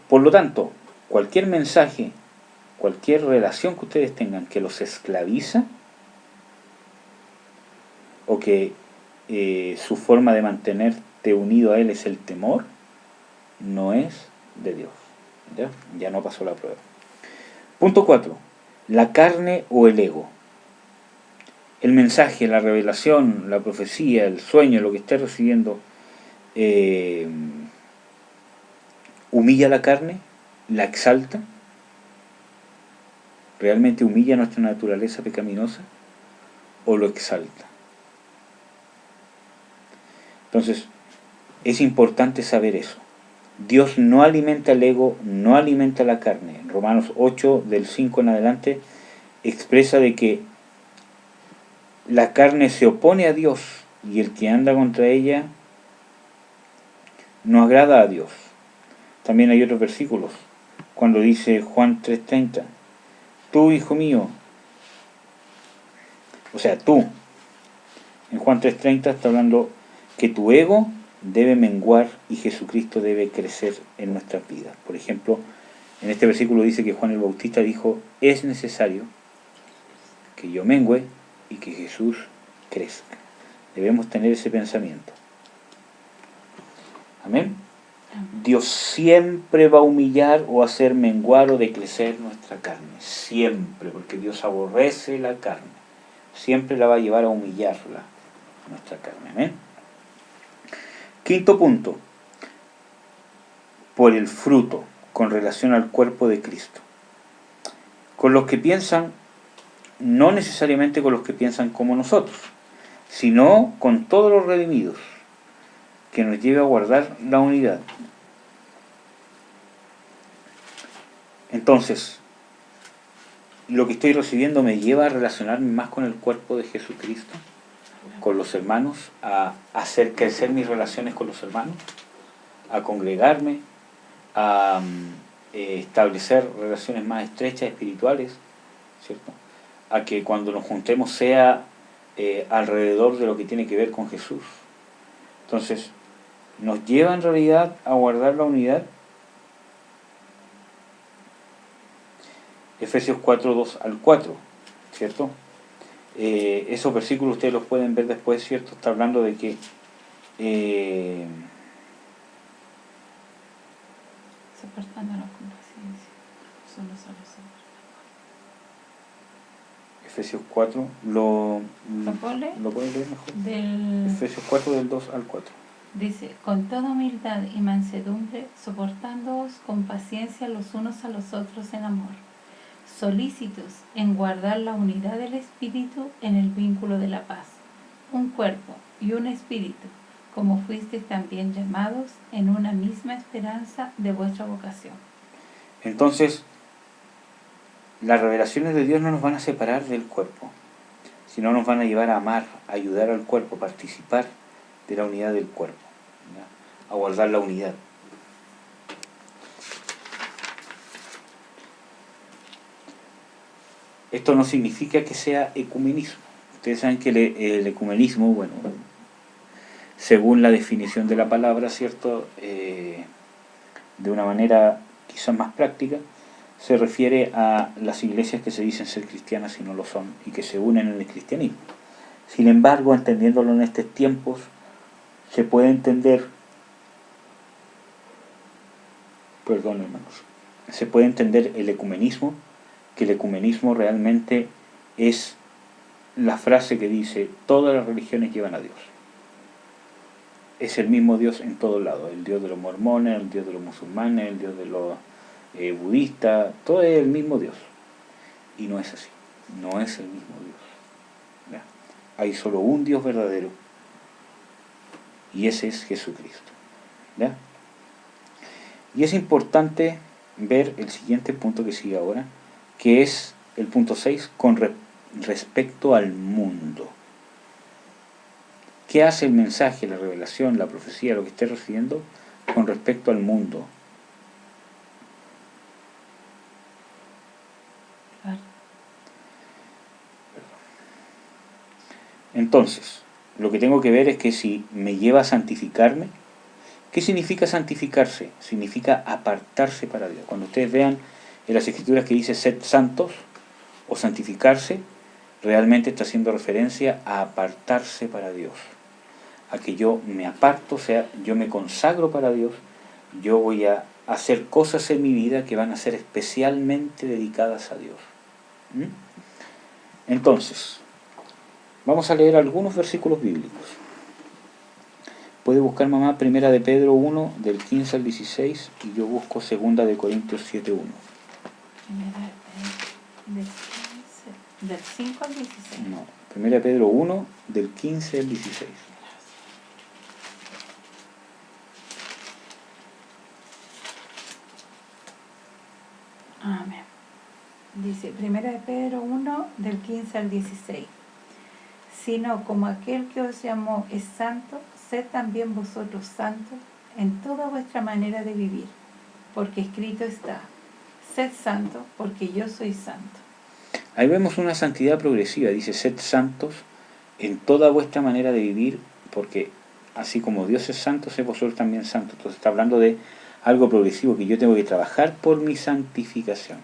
Por lo tanto, cualquier mensaje, cualquier relación que ustedes tengan que los esclaviza, o que su forma de mantenerte unido a Él es el temor, no es de Dios. Ya no pasó la prueba. Punto 4. La carne o el ego. El mensaje, la revelación, la profecía, el sueño, lo que esté recibiendo, humilla la carne, la exalta, realmente humilla nuestra naturaleza pecaminosa o lo exalta. Entonces, es importante saber eso. Dios no alimenta el ego, no alimenta la carne. Romanos 8, del 5 en adelante, expresa de que la carne se opone a Dios y el que anda contra ella no agrada a Dios. También hay otros versículos, cuando dice Juan 3:30, tú, hijo mío, o sea, tú, en Juan 3:30 está hablando que tu ego debe menguar y Jesucristo debe crecer en nuestras vidas. Por ejemplo, en este versículo dice que Juan el Bautista dijo, es necesario que yo mengüe y que Jesús crezca. Debemos tener ese pensamiento. Amén. Dios siempre va a humillar o hacer menguar o decrecer nuestra carne. Siempre, porque Dios aborrece la carne. Siempre la va a llevar a humillarla, nuestra carne. Amén. Quinto punto. Por el fruto, con relación al cuerpo de Cristo. Con los que piensan, no necesariamente con los que piensan como nosotros, sino con todos los redimidos, que nos lleve a guardar la unidad. Entonces, lo que estoy recibiendo me lleva a relacionarme más con el cuerpo de Jesucristo, con los hermanos, a hacer crecer mis relaciones con los hermanos, a congregarme, a establecer relaciones más estrechas, espirituales, ¿cierto? A que cuando nos juntemos sea alrededor de lo que tiene que ver con Jesús. Entonces, nos lleva en realidad a guardar la unidad. Efesios 4, 2 al 4, ¿cierto? Esos versículos ustedes los pueden ver después, ¿cierto? Está hablando de que soportándonos con paciencia, unos a los otros. Efesios 4, ¿lo puedes leer mejor? Efesios 4 del 2 al 4. Dice, con toda humildad y mansedumbre, soportándoos con paciencia los unos a los otros en amor, solícitos en guardar la unidad del Espíritu en el vínculo de la paz, un cuerpo y un espíritu, como fuisteis también llamados en una misma esperanza de vuestra vocación. Entonces, las revelaciones de Dios no nos van a separar del cuerpo, sino nos van a llevar a amar, a ayudar al cuerpo, a participar de la unidad del cuerpo, ¿ya? A guardar la unidad. Esto no significa que sea ecumenismo. Ustedes saben que el ecumenismo, bueno, según la definición de la palabra, ¿cierto? De una manera quizás más práctica, se refiere a las iglesias que se dicen ser cristianas y no lo son, y que se unen en el cristianismo. Sin embargo, entendiéndolo en estos tiempos, se puede entender Perdón, hermanos. Se puede entender el ecumenismo, que el ecumenismo realmente es la frase que dice: todas las religiones llevan a Dios. Es el mismo Dios en todos lados, el Dios de los mormones, el Dios de los musulmanes, el Dios de los budistas, todo es el mismo Dios. Y no es así, no es el mismo Dios. ¿Ya? Hay solo un Dios verdadero, y ese es Jesucristo. ¿Ya? Y es importante ver el siguiente punto que sigue ahora, que es el punto 6, con respecto al mundo. ¿Qué hace el mensaje, la revelación, la profecía, lo que esté recibiendo con respecto al mundo? Entonces, lo que tengo que ver es que si me lleva a santificarme, ¿qué significa santificarse? Significa apartarse para Dios. Cuando ustedes vean en las Escrituras que dice sed santos o santificarse, realmente está haciendo referencia a apartarse para Dios. A que yo me aparto, o sea, yo me consagro para Dios, yo voy a hacer cosas en mi vida que van a ser especialmente dedicadas a Dios. Entonces, vamos a leer algunos versículos bíblicos. Puede buscar mamá 1 de Pedro 1, del 15 al 16, y yo busco 2 de Corintios 7, 1. Del 5 al 16. No, 1 de Pedro 1, del 15 al 16. Amén. Dice, 1 de Pedro 1, del 15 al 16. Sino como aquel que os llamó es santo, sed también vosotros santos en toda vuestra manera de vivir, porque escrito está, sed santo, porque yo soy santo. Ahí vemos una santidad progresiva, dice, sed santos en toda vuestra manera de vivir, porque así como Dios es santo, sed vosotros también santos. Entonces está hablando de algo progresivo, que yo tengo que trabajar por mi santificación.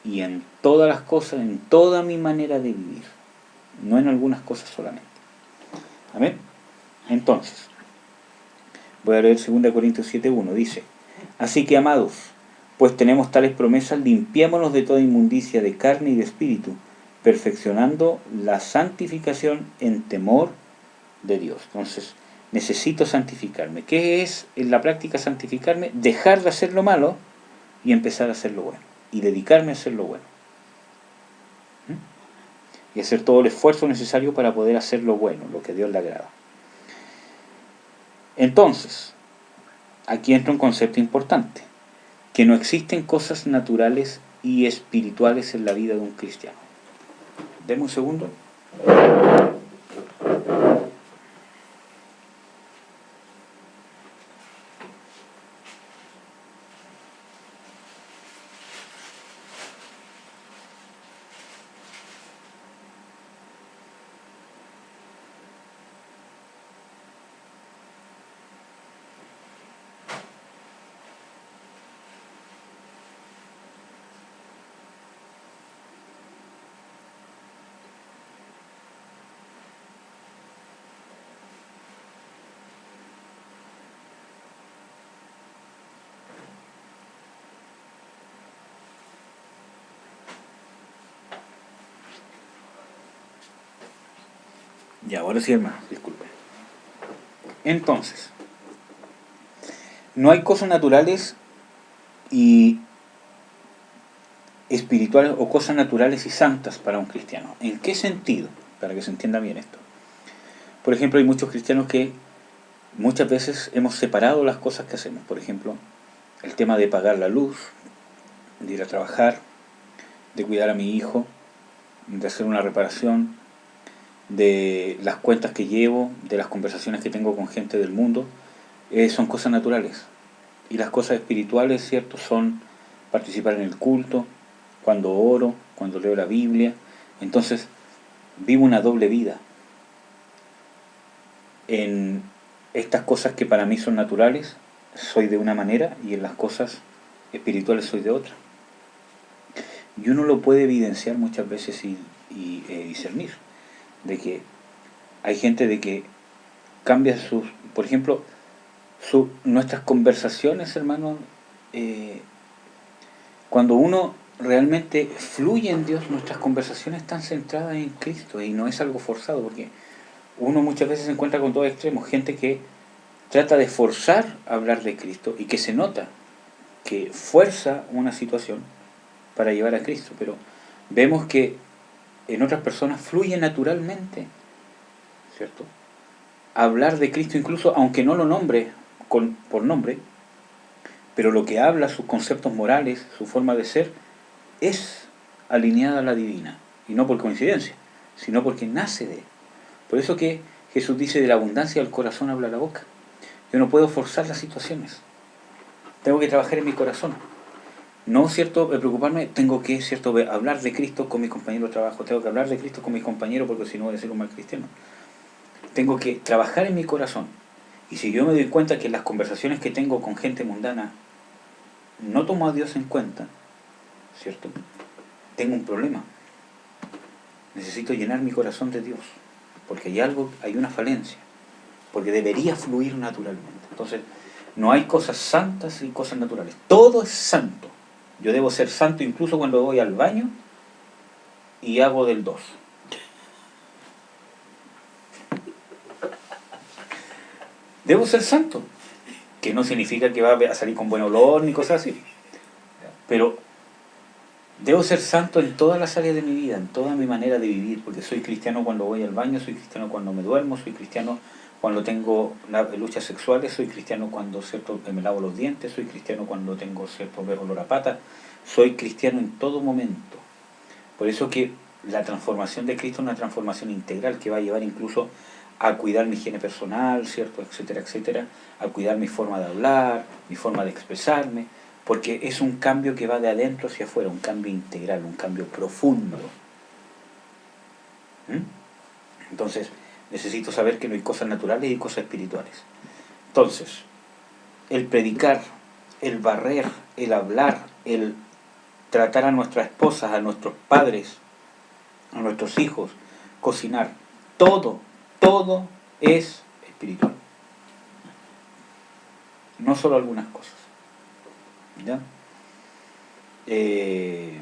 Y en todas las cosas, en toda mi manera de vivir, no en algunas cosas solamente. Amén. Entonces, voy a leer 2 Corintios 7:1, dice: así que, amados, pues tenemos tales promesas, limpiémonos de toda inmundicia de carne y de espíritu, perfeccionando la santificación en temor de Dios. Entonces, necesito santificarme. ¿Qué es en la práctica santificarme? Dejar de hacer lo malo y empezar a hacer lo bueno, y dedicarme a hacer lo bueno. Y hacer todo el esfuerzo necesario para poder hacer lo bueno, lo que a Dios le agrada. Entonces, aquí entra un concepto importante, que no existen cosas naturales y espirituales en la vida de un cristiano. Deme un segundo. Ya, ahora sí, hermano, disculpe. Entonces, no hay cosas naturales y espirituales o cosas naturales y santas para un cristiano. ¿En qué sentido? Para que se entienda bien esto. Por ejemplo, hay muchos cristianos que muchas veces hemos separado las cosas que hacemos. Por ejemplo, el tema de pagar la luz, de ir a trabajar, de cuidar a mi hijo, de hacer una reparación, de las cuentas que llevo, de las conversaciones que tengo con gente del mundo, son cosas naturales. Y las cosas espirituales, ¿cierto?, son participar en el culto, cuando oro, cuando leo la Biblia. Entonces, vivo una doble vida. En estas cosas que para mí son naturales, soy de una manera, y en las cosas espirituales soy de otra. Y uno lo puede evidenciar muchas veces y discernir, de que hay gente de que cambia sus... Por ejemplo, Nuestras conversaciones, hermano, cuando uno realmente fluye en Dios, nuestras conversaciones están centradas en Cristo y no es algo forzado, porque uno muchas veces se encuentra con dos extremos, gente que trata de forzar a hablar de Cristo y que se nota que fuerza una situación para llevar a Cristo, pero vemos que en otras personas fluye naturalmente, ¿cierto? Hablar de Cristo incluso aunque no lo nombre por nombre, pero lo que habla, sus conceptos morales, su forma de ser, es alineada a la divina, y no por coincidencia, sino porque nace de él. Por eso que Jesús dice, de la abundancia del corazón habla la boca. Yo no puedo forzar las situaciones, tengo que trabajar en mi corazón. No, cierto, preocuparme, tengo que, cierto, hablar de Cristo con mis compañeros de trabajo, tengo que hablar de Cristo con mis compañeros porque si no voy a ser un mal cristiano. Tengo que trabajar en mi corazón. Y si yo me doy cuenta que en las conversaciones que tengo con gente mundana no tomo a Dios en cuenta, ¿cierto? Tengo un problema. Necesito llenar mi corazón de Dios, porque hay una falencia, porque debería fluir naturalmente. Entonces, no hay cosas santas y cosas naturales. Todo es santo. Yo debo ser santo incluso cuando voy al baño y hago del 2. Debo ser santo, que no significa que va a salir con buen olor ni cosas así. Pero debo ser santo en todas las áreas de mi vida, en toda mi manera de vivir, porque soy cristiano cuando voy al baño, soy cristiano cuando me duermo, soy cristiano cuando tengo luchas sexuales, soy cristiano cuando, cierto, me lavo los dientes, soy cristiano cuando tengo cierto olor a pata, soy cristiano en todo momento. Por eso que la transformación de Cristo es una transformación integral que va a llevar incluso a cuidar mi higiene personal, ¿cierto? Etcétera, etcétera, a cuidar mi forma de hablar, mi forma de expresarme, porque es un cambio que va de adentro hacia afuera, un cambio integral, un cambio profundo. Entonces, necesito saber que no hay cosas naturales y cosas espirituales. Entonces, el predicar, el barrer, el hablar, el tratar a nuestras esposas, a nuestros padres, a nuestros hijos, cocinar, todo es espiritual. No solo algunas cosas. ¿Ya? En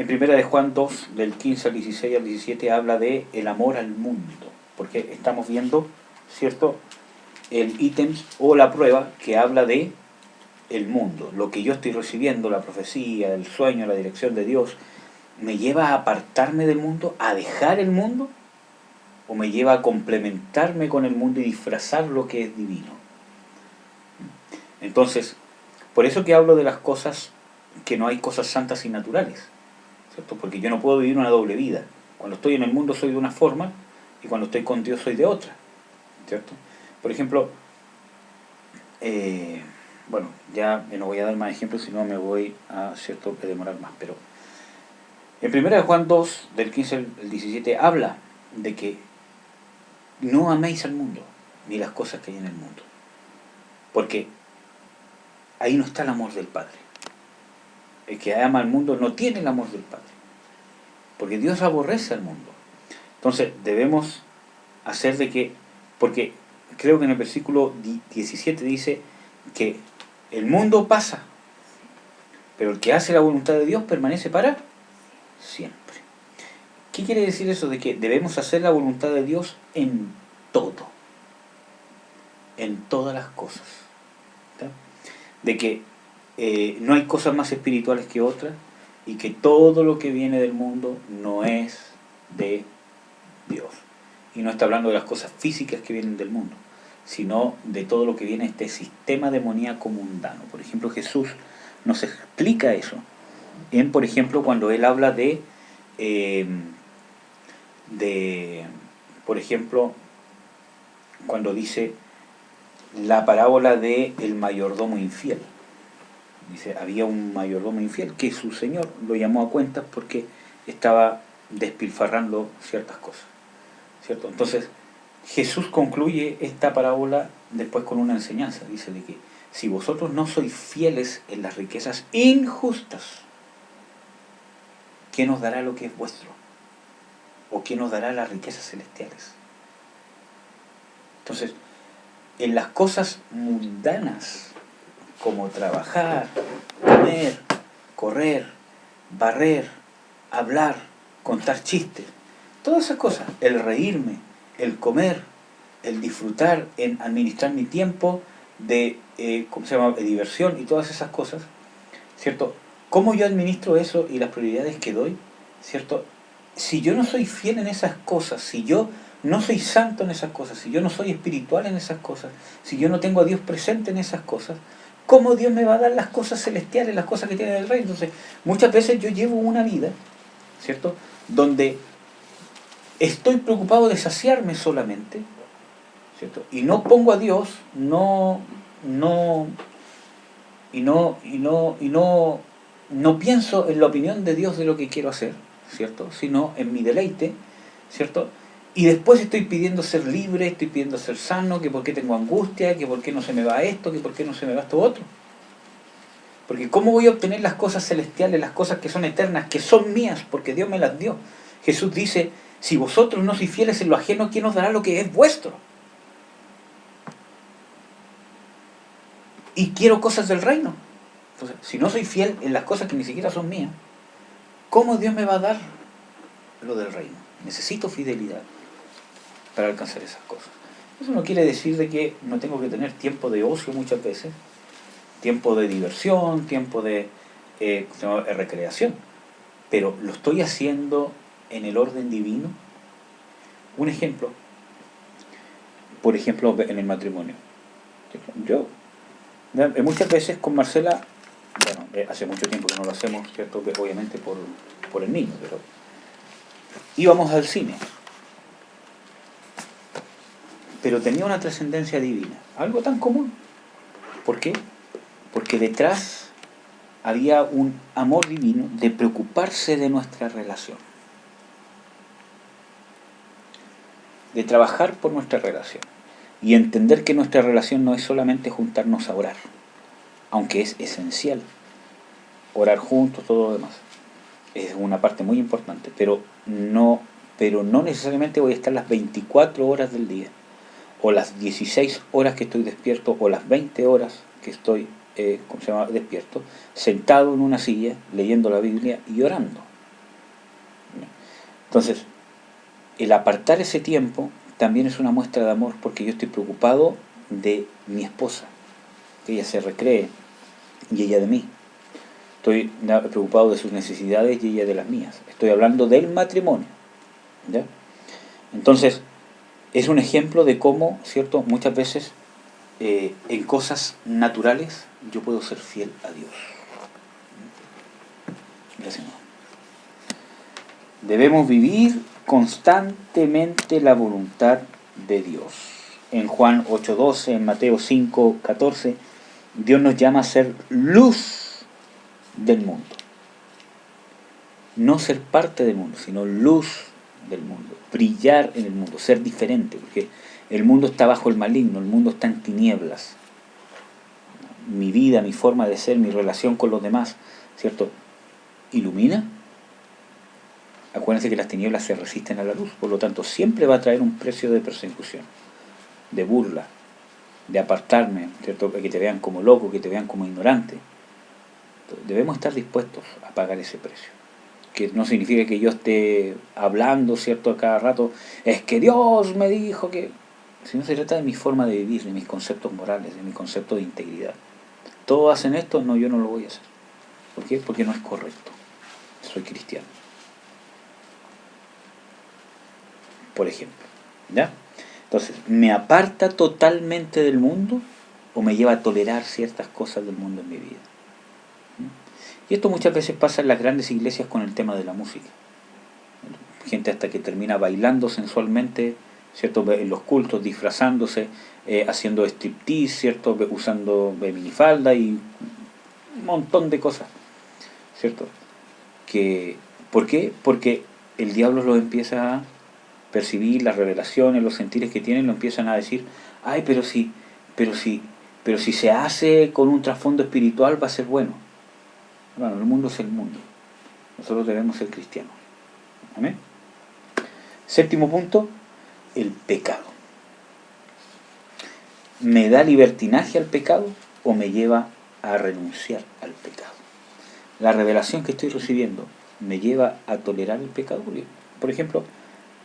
primera de Juan 2, del 15 al 16 al 17, habla de el amor al mundo, porque estamos viendo, ¿cierto?, el ítem o la prueba que habla de el mundo. Lo que yo estoy recibiendo, la profecía, el sueño, la dirección de Dios, ¿me lleva a apartarme del mundo, a dejar el mundo? ¿O me lleva a complementarme con el mundo y disfrazar lo que es divino? Entonces, por eso que hablo de las cosas, que no hay cosas santas y naturales, ¿cierto? Porque yo no puedo vivir una doble vida. Cuando estoy en el mundo soy de una forma y cuando estoy con Dios soy de otra, ¿cierto? Por ejemplo, bueno, ya no voy a dar más ejemplos, sino me voy a, ¿cierto?, demorar más, pero en 1 Juan 2, del 15 al 17, habla de que no améis al mundo, ni las cosas que hay en el mundo, porque ahí no está el amor del Padre. El que ama al mundo no tiene el amor del Padre, porque Dios aborrece al mundo. Entonces debemos hacer de que, porque creo que en el versículo 17 dice que el mundo pasa, pero el que hace la voluntad de Dios permanece para siempre. ¿Qué quiere decir eso? De que debemos hacer la voluntad de Dios en todo, en todas las cosas. ¿Está? De que no hay cosas más espirituales que otras y que todo lo que viene del mundo no es de Dios. Y no está hablando de las cosas físicas que vienen del mundo, sino de todo lo que viene de este sistema demoníaco mundano. Por ejemplo, Jesús nos explica eso en, por ejemplo, cuando él habla de por ejemplo, cuando dice la parábola de el mayordomo infiel. Dice, había un mayordomo infiel que su señor lo llamó a cuentas porque estaba despilfarrando ciertas cosas, ¿cierto? Entonces, Jesús concluye esta parábola después con una enseñanza. Dice de que si vosotros no sois fieles en las riquezas injustas, ¿qué nos dará lo que es vuestro? ¿O qué nos dará las riquezas celestiales? Entonces, en las cosas mundanas, como trabajar, comer, correr, barrer, hablar, contar chistes, todas esas cosas, el reírme, el comer, el disfrutar, en administrar mi tiempo de, ¿cómo se llama?, de diversión y todas esas cosas, ¿cierto? ¿Cómo yo administro eso y las prioridades que doy? ¿Cierto? Si yo no soy fiel en esas cosas, si yo no soy santo en esas cosas, si yo no soy espiritual en esas cosas, si yo no tengo a Dios presente en esas cosas, ¿cómo Dios me va a dar las cosas celestiales, las cosas que tiene el reino? Entonces, muchas veces yo llevo una vida, ¿cierto?, donde estoy preocupado de saciarme solamente, ¿cierto? Y no pongo a Dios, no pienso en la opinión de Dios de lo que quiero hacer, ¿cierto? Sino en mi deleite, ¿cierto? Y después estoy pidiendo ser libre, estoy pidiendo ser sano, que por qué tengo angustia, que por qué no se me va esto, que por qué no se me va esto otro. Porque ¿cómo voy a obtener las cosas celestiales, las cosas que son eternas, que son mías, porque Dios me las dio? Jesús dice, si vosotros no sois fieles en lo ajeno, ¿quién os dará lo que es vuestro? Y quiero cosas del reino. Entonces, si no soy fiel en las cosas que ni siquiera son mías, ¿cómo Dios me va a dar lo del reino? Necesito fidelidad para alcanzar esas cosas. Eso no quiere decir de que no tengo que tener tiempo de ocio muchas veces, tiempo de diversión, tiempo de recreación, pero lo estoy haciendo en el orden divino. Un ejemplo, por ejemplo, en el matrimonio. Yo, muchas veces con Marcela, bueno, hace mucho tiempo que no lo hacemos, ¿cierto? Obviamente por el niño, pero íbamos al cine, pero tenía una trascendencia divina, algo tan común. ¿Por qué? Porque detrás había un amor divino de preocuparse de nuestra relación, de trabajar por nuestra relación y entender que nuestra relación no es solamente juntarnos a orar, aunque es esencial orar juntos, todo lo demás, es una parte muy importante, pero no necesariamente voy a estar las 24 horas del día, o las 16 horas que estoy despierto, o las 20 horas que estoy despierto, sentado en una silla, leyendo la Biblia y orando. Entonces, el apartar ese tiempo también es una muestra de amor, porque yo estoy preocupado de mi esposa, que ella se recree, y ella de mí. Estoy preocupado de sus necesidades y ella de las mías. Estoy hablando del matrimonio, ¿ya? Entonces, es un ejemplo de cómo, ¿cierto?, muchas veces en cosas naturales yo puedo ser fiel a Dios. Gracias. Debemos vivir constantemente la voluntad de Dios. En Juan 8:12, en Mateo 5:14, Dios nos llama a ser luz del mundo. No ser parte del mundo, sino luz del mundo. Brillar en el mundo, ser diferente, porque el mundo está bajo el maligno, el mundo está en tinieblas. Mi vida, mi forma de ser, mi relación con los demás, ¿cierto?, ilumina. Acuérdense que las tinieblas se resisten a la luz, por lo tanto siempre va a traer un precio de persecución, de burla, de apartarme, ¿cierto?, que te vean como loco, que te vean como ignorante. Entonces, debemos estar dispuestos a pagar ese precio, que no significa que yo esté hablando, ¿cierto?, a cada rato, es que Dios me dijo que... Sino se trata de mi forma de vivir, de mis conceptos morales, de mi concepto de integridad. Todos hacen esto, no, yo no lo voy a hacer. ¿Por qué? Porque no es correcto. Soy cristiano. Por ejemplo, ¿ya? Entonces, ¿me aparta totalmente del mundo o me lleva a tolerar ciertas cosas del mundo en mi vida? Y esto muchas veces pasa en las grandes iglesias con el tema de la música. Gente hasta que termina bailando sensualmente, ¿cierto?, en los cultos, disfrazándose, haciendo striptease, ¿cierto?, usando minifalda y un montón de cosas, ¿cierto? ¿Por qué? Porque el diablo lo empieza a percibir, las revelaciones, los sentires que tienen, lo empiezan a decir, ay, pero si se hace con un trasfondo espiritual va a ser bueno. Bueno, el mundo es el mundo. Nosotros debemos ser cristianos. ¿Amén? Séptimo punto, el pecado. ¿Me da libertinaje al pecado o me lleva a renunciar al pecado? La revelación que estoy recibiendo me lleva a tolerar el pecado. Por ejemplo,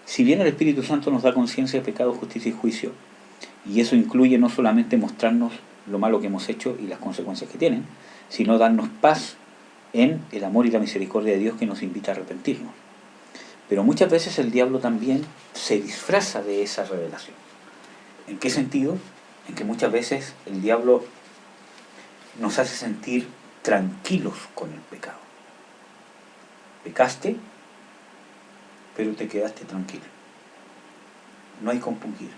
si bien el Espíritu Santo nos da conciencia de pecado, justicia y juicio, y eso incluye no solamente mostrarnos lo malo que hemos hecho y las consecuencias que tienen, sino darnos paz en el amor y la misericordia de Dios que nos invita a arrepentirnos. Pero muchas veces el diablo también se disfraza de esa revelación. ¿En qué sentido? En que muchas veces el diablo nos hace sentir tranquilos con el pecado. Pecaste, pero te quedaste tranquilo. No hay compungir.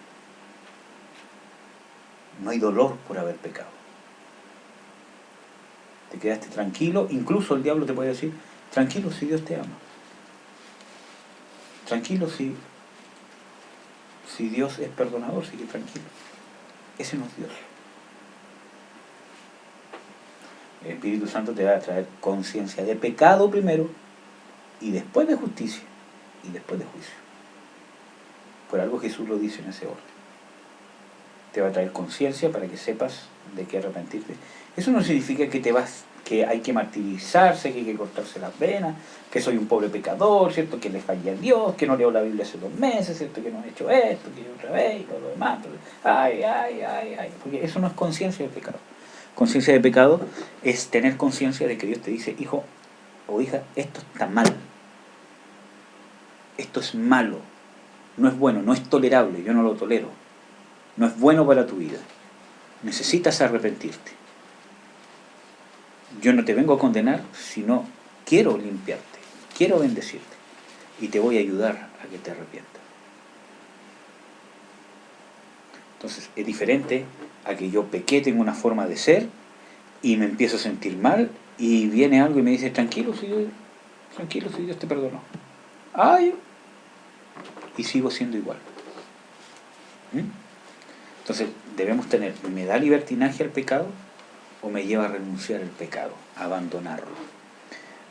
No hay dolor por haber pecado. Te quedaste tranquilo. Incluso el diablo te puede decir, tranquilo si Dios te ama. Tranquilo si Dios es perdonador, sigue tranquilo. Ese no es Dios. El Espíritu Santo te va a traer conciencia de pecado primero, y después de justicia, y después de juicio. Por algo Jesús lo dice en ese orden. Te va a traer conciencia para que sepas de qué arrepentirte. Eso no significa que hay que martirizarse, que hay que cortarse las venas, que soy un pobre pecador, ¿cierto? Que le fallé a Dios, que no leo la Biblia hace 2 meses, ¿cierto? Que no he hecho esto, que yo otra vez, y todo lo demás. Ay. Porque eso no es conciencia de pecado. Conciencia de pecado es tener conciencia de que Dios te dice, hijo o hija, esto está mal. Esto es malo. No es bueno, no es tolerable, yo no lo tolero. No es bueno para tu vida. Necesitas arrepentirte. Yo no te vengo a condenar, sino quiero limpiarte, quiero bendecirte y te voy a ayudar a que te arrepientas. Entonces es diferente a que yo pequé, tengo una forma de ser y me empiezo a sentir mal y viene algo y me dice, tranquilo si Dios te perdonó. Ay, y sigo siendo igual. Entonces debemos tener, ¿me da libertinaje al pecado o me lleva a renunciar al pecado, a abandonarlo?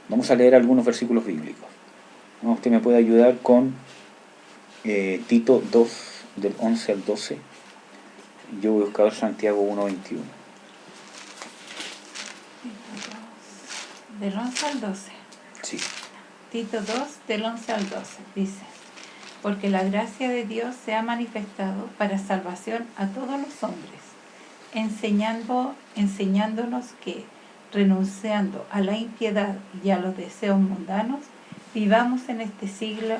Vamos a leer algunos versículos bíblicos. ¿No? Usted me puede ayudar con Tito 2, del 11 al 12. Yo voy a buscar Santiago 1:21. Del 11 al 12. Sí. Tito 2, del 11 al 12, dice: porque la gracia de Dios se ha manifestado para salvación a todos los hombres, enseñándonos que, renunciando a la impiedad y a los deseos mundanos, vivamos en este siglo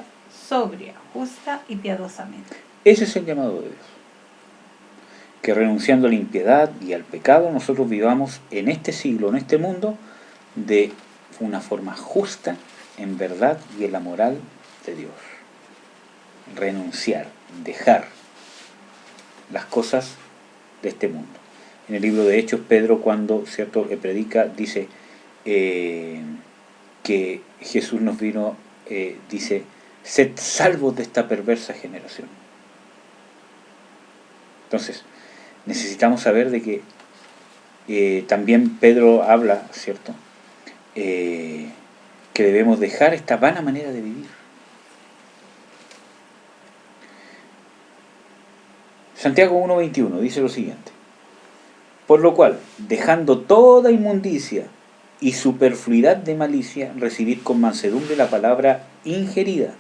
sobria, justa y piadosamente. Ese es el llamado de Dios. Que renunciando a la impiedad y al pecado, nosotros vivamos en este siglo, en este mundo, de una forma justa, en verdad y en la moral de Dios. Renunciar, dejar las cosas de este mundo. En el libro de Hechos, Pedro, cuando cierto predica, dice que Jesús nos vino, dice, sed salvos de esta perversa generación. Entonces, necesitamos saber de que también Pedro habla, ¿cierto? Que debemos dejar esta vana manera de vivir. Santiago 1:21 dice lo siguiente: por lo cual, dejando toda inmundicia y superfluidad de malicia, recibid con mansedumbre la palabra ingerida,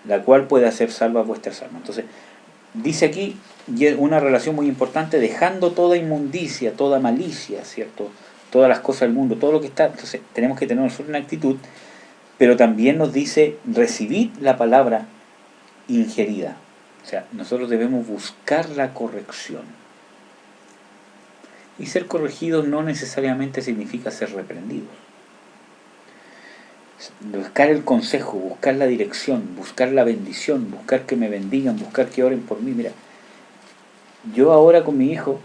la cual puede hacer salvas vuestras almas. Entonces, dice aquí una relación muy importante, dejando toda inmundicia, toda malicia, ¿cierto? Todas las cosas del mundo, todo lo que está. Entonces, tenemos que tener nosotros una actitud, pero también nos dice, recibid la palabra ingerida. O sea, nosotros debemos buscar la corrección. Y ser corregidos no necesariamente significa ser reprendidos. Buscar el consejo, buscar la dirección, buscar la bendición, buscar que me bendigan, buscar que oren por mí. Mira, yo ahora con mi hijo,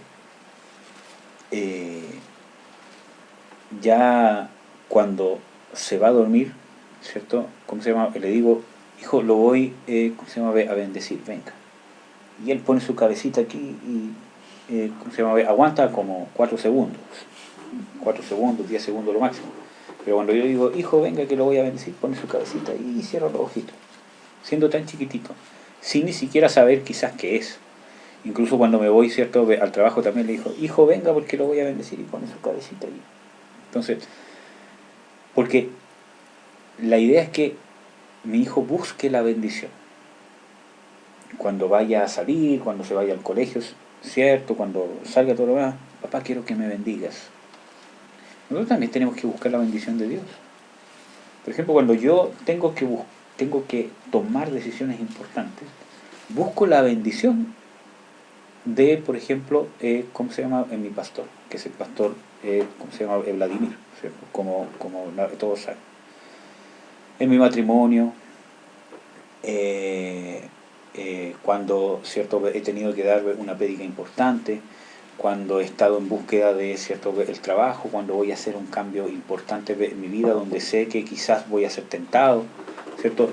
ya cuando se va a dormir, ¿cierto? ¿Cómo se llama? Le digo, hijo, lo voy ¿cómo se llama? A bendecir, venga. Y él pone su cabecita aquí y ¿cómo se llama? Aguanta como 4 segundos. 4 segundos, 10 segundos lo máximo. Pero cuando yo digo, hijo, venga que lo voy a bendecir, pone su cabecita y cierra los ojitos. Siendo tan chiquitito, sin ni siquiera saber quizás qué es. Incluso cuando me voy, ¿cierto?, al trabajo también le dijo, hijo, venga porque lo voy a bendecir, y pone su cabecita ahí. Entonces, porque la idea es que mi hijo busque la bendición. Cuando vaya a salir, cuando se vaya al colegio, ¿cierto?, cuando salga todo lo demás, papá, quiero que me bendigas. Nosotros también tenemos que buscar la bendición de Dios. Por ejemplo, cuando yo tengo que tomar decisiones importantes, busco la bendición de, por ejemplo, ¿cómo se llama? En mi pastor, que es el pastor, ¿cómo se llama? Vladimir, ¿cierto? Como todos saben. En mi matrimonio, cuando, ¿cierto?, he tenido que dar una prédica importante, cuando he estado en búsqueda de, ¿cierto?, el trabajo, cuando voy a hacer un cambio importante en mi vida, donde sé que quizás voy a ser tentado, ¿cierto?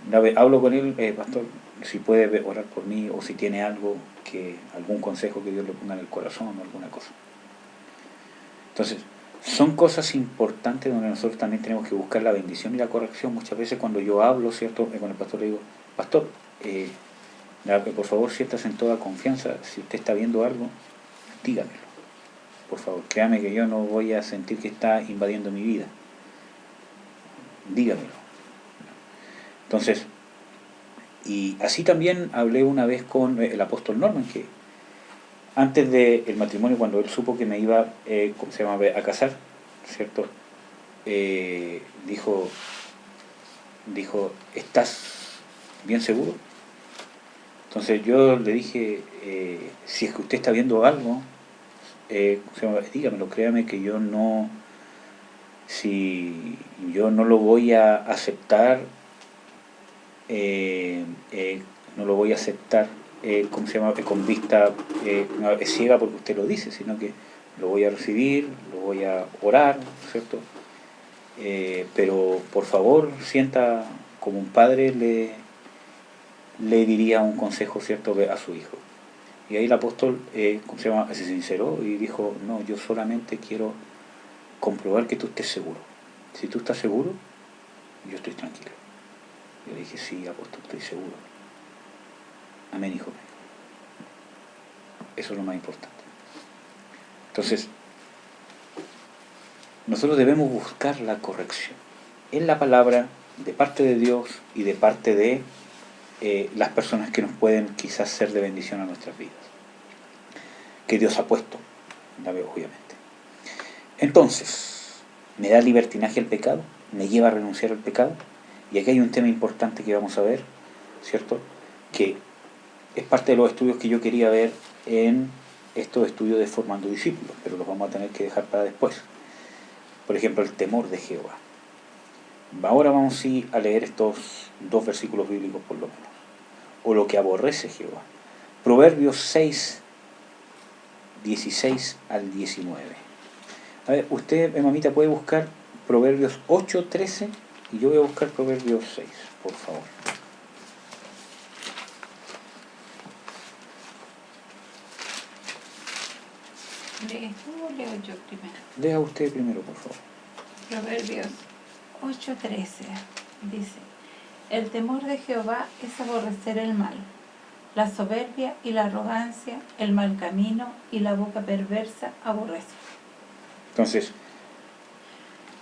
Una vez hablo con él, pastor, si puede orar por mí, o si tiene algo, algún consejo que Dios le ponga en el corazón o alguna cosa. Entonces, son cosas importantes donde nosotros también tenemos que buscar la bendición y la corrección. Muchas veces cuando yo hablo, ¿cierto?, con el pastor le digo, pastor, por favor, siéntase en toda confianza, si usted está viendo algo, dígamelo, por favor, créame que yo no voy a sentir que está invadiendo mi vida, dígamelo. Entonces, y así también hablé una vez con el apóstol Norman, que antes del matrimonio, cuando él supo que me iba, ¿cómo se llama?, a casar, ¿cierto?, dijo, ¿estás bien seguro? Entonces yo le dije, si es que usted está viendo algo, dígamelo, créame que yo no, si yo no lo voy a aceptar, no lo voy a aceptar, ¿cómo se llama?, con vista ciega porque usted lo dice, sino que lo voy a recibir, lo voy a orar, ¿cierto? Pero por favor, sienta como un padre le diría un consejo, ¿cierto?, a su hijo. Y ahí el apóstol, ¿cómo se llama?, se sinceró y dijo, no, yo solamente quiero comprobar que tú estés seguro. Si tú estás seguro, yo estoy tranquilo. Yo le dije, sí, apóstol, estoy seguro. Amén, hijo mío. Eso es lo más importante. Entonces, nosotros debemos buscar la corrección en la palabra, de parte de Dios y de parte de las personas que nos pueden quizás ser de bendición a nuestras vidas, que Dios ha puesto, obviamente. Entonces, ¿me da libertinaje el pecado? ¿Me lleva a renunciar al pecado? Y aquí hay un tema importante que vamos a ver, ¿cierto?, que es parte de los estudios que yo quería ver en estos estudios de formando discípulos, pero los vamos a tener que dejar para después. Por ejemplo, el temor de Jehová. Ahora vamos sí a leer estos dos versículos bíblicos por lo menos. O lo que aborrece Jehová. Proverbios 6, 16 al 19. A ver, usted, mamita, puede buscar Proverbios 8, 13 y yo voy a buscar Proverbios 6, por favor. ¿Lees tú o leo yo primero? Lea usted primero, por favor. Proverbios 8:13 dice, el temor de Jehová es aborrecer el mal, la soberbia y la arrogancia, el mal camino y la boca perversa aborrece. Entonces,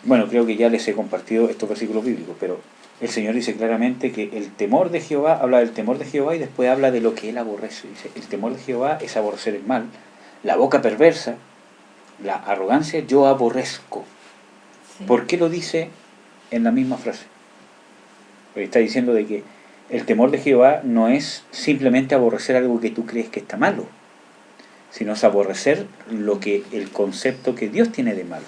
bueno, creo que ya les he compartido estos versículos bíblicos, pero el Señor dice claramente que el temor de Jehová, habla del temor de Jehová y después habla de lo que Él aborrece. Dice, el temor de Jehová es aborrecer el mal, la boca perversa, la arrogancia, yo aborrezco. Sí. ¿Por qué lo dice en la misma frase? Porque está diciendo de que el temor de Jehová no es simplemente aborrecer algo que tú crees que está malo, sino es aborrecer el concepto que Dios tiene de malo.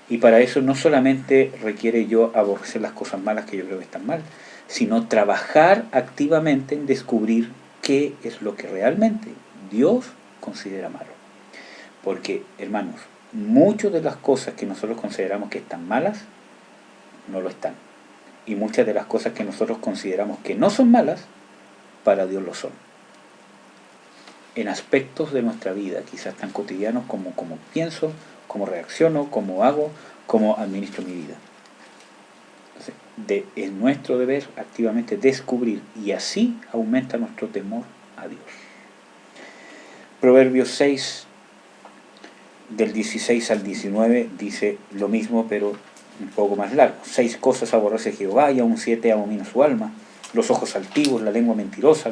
Y para eso no solamente requiere yo aborrecer las cosas malas que yo creo que están mal, sino trabajar activamente en descubrir qué es lo que realmente Dios considera malo. Porque, hermanos, muchas de las cosas que nosotros consideramos que están malas, no lo están. Y muchas de las cosas que nosotros consideramos que no son malas, para Dios lo son. En aspectos de nuestra vida, quizás tan cotidianos como pienso, como reacciono, como hago, como administro mi vida. Entonces, es nuestro deber activamente descubrir, y así aumenta nuestro temor a Dios. Proverbios 6, del 16 al 19, dice lo mismo, pero un poco más largo. 6 cosas aborrece Jehová, y aún 7 abomina su alma: los ojos altivos, la lengua mentirosa,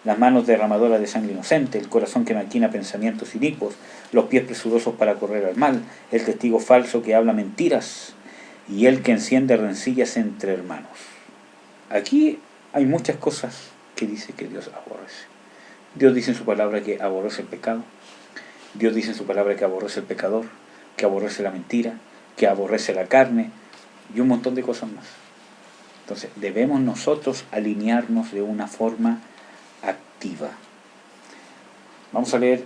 las manos derramadoras de sangre inocente, el corazón que maquina pensamientos inicuos, los pies presurosos para correr al mal, el testigo falso que habla mentiras, y el que enciende rencillas entre hermanos. Aquí hay muchas cosas que dice que Dios aborrece. Dios dice en su palabra que aborrece el pecado. Dios dice en su palabra que aborrece el pecador, que aborrece la mentira, que aborrece la carne y un montón de cosas más. Entonces debemos nosotros alinearnos de una forma activa. Vamos a leer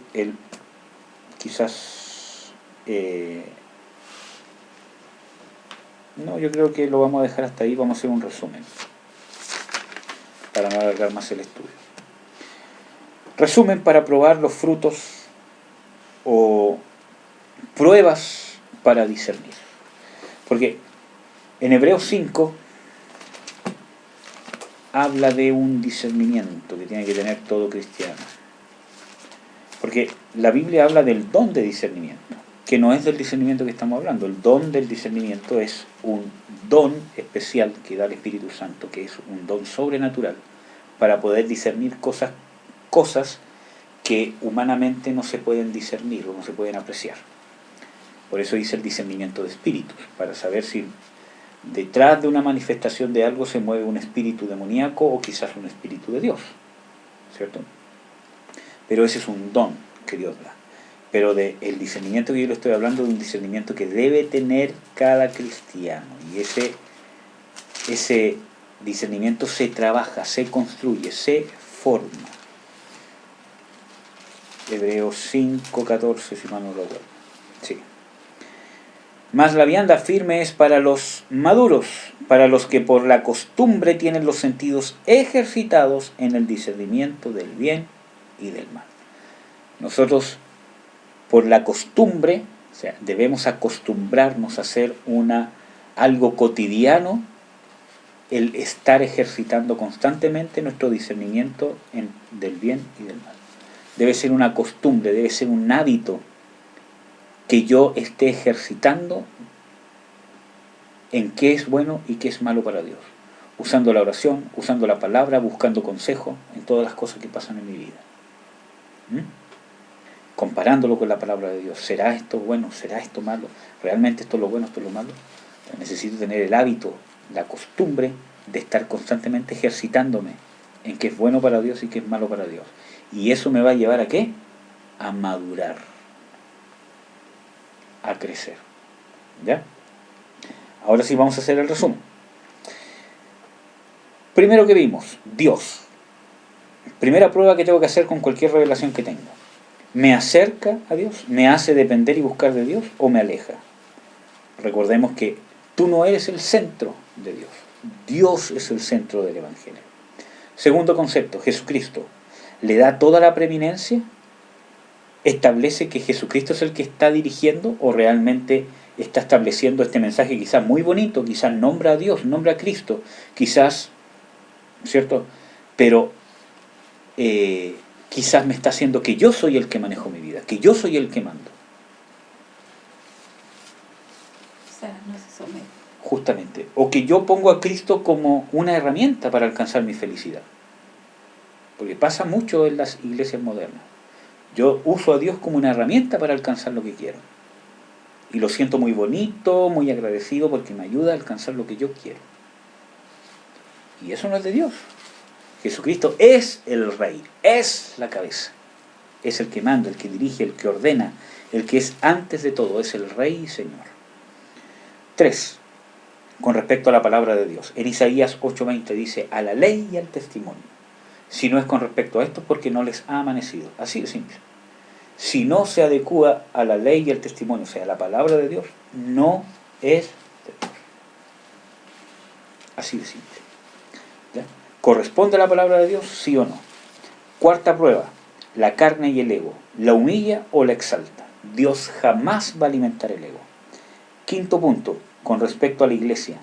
no, yo creo que lo vamos a dejar hasta ahí. Vamos a hacer un resumen para no alargar más el estudio. Resumen para probar los frutos o pruebas para discernir. Porque en Hebreos 5 habla de un discernimiento que tiene que tener todo cristiano. Porque la Biblia habla del don de discernimiento, que no es del discernimiento que estamos hablando. El don del discernimiento es un don especial que da el Espíritu Santo, que es un don sobrenatural para poder discernir cosas que humanamente no se pueden discernir o no se pueden apreciar. Por eso dice el discernimiento de espíritus, para saber si detrás de una manifestación de algo se mueve un espíritu demoníaco o quizás un espíritu de Dios, ¿cierto? Pero ese es un don que Dios da. Pero el discernimiento que yo le estoy hablando, de un discernimiento que debe tener cada cristiano, y ese discernimiento se trabaja, se construye, se forma. Hebreos 5:14, si mal no recuerdo. Sí. Mas la vianda firme es para los maduros, para los que por la costumbre tienen los sentidos ejercitados en el discernimiento del bien y del mal. Nosotros, por la costumbre, o sea, debemos acostumbrarnos a hacer algo cotidiano, el estar ejercitando constantemente nuestro discernimiento del bien y del mal. Debe ser una costumbre, debe ser un hábito que yo esté ejercitando en qué es bueno y qué es malo para Dios, usando la oración, usando la palabra, buscando consejo en todas las cosas que pasan en mi vida. Comparándolo con la palabra de Dios. ¿Será esto bueno? ¿Será esto malo? ¿Realmente esto es lo bueno, esto es lo malo? Necesito tener el hábito, la costumbre de estar constantemente ejercitándome en qué es bueno para Dios y qué es malo para Dios. Y eso me va a llevar ¿a qué? A madurar, a crecer. ¿Ya? Ahora sí vamos a hacer el resumen. Primero que vimos, Dios. Primera prueba que tengo que hacer con cualquier revelación que tenga. ¿Me acerca a Dios? ¿Me hace depender y buscar de Dios? ¿O me aleja? Recordemos que tú no eres el centro de Dios. Dios es el centro del Evangelio. Segundo concepto, Jesucristo. ¿Le da toda la preeminencia? ¿Establece que Jesucristo es el que está dirigiendo o realmente está estableciendo este mensaje quizás muy bonito? Quizás nombra a Dios, nombra a Cristo, quizás, ¿cierto? Pero quizás me está haciendo que yo soy el que manejo mi vida, que yo soy el que mando. O sea, no se somete. Justamente. O que yo pongo a Cristo como una herramienta para alcanzar mi felicidad. Porque pasa mucho en las iglesias modernas. Yo uso a Dios como una herramienta para alcanzar lo que quiero. Y lo siento muy bonito, muy agradecido porque me ayuda a alcanzar lo que yo quiero. Y eso no es de Dios. Jesucristo es el Rey, es la cabeza. Es el que manda, el que dirige, el que ordena, el que es antes de todo, es el Rey y Señor. 3. Con respecto a la palabra de Dios. En Isaías 8:20 dice, a la ley y al testimonio. Si no es con respecto a esto, porque no les ha amanecido. Así de simple. Si no se adecúa a la ley y al testimonio, o sea, a la palabra de Dios, no es de Dios. Así de simple. ¿Ya? ¿Corresponde a la palabra de Dios? Sí o no. Cuarta prueba, la carne y el ego. ¿La humilla o la exalta? Dios jamás va a alimentar el ego. Quinto punto, con respecto a la iglesia.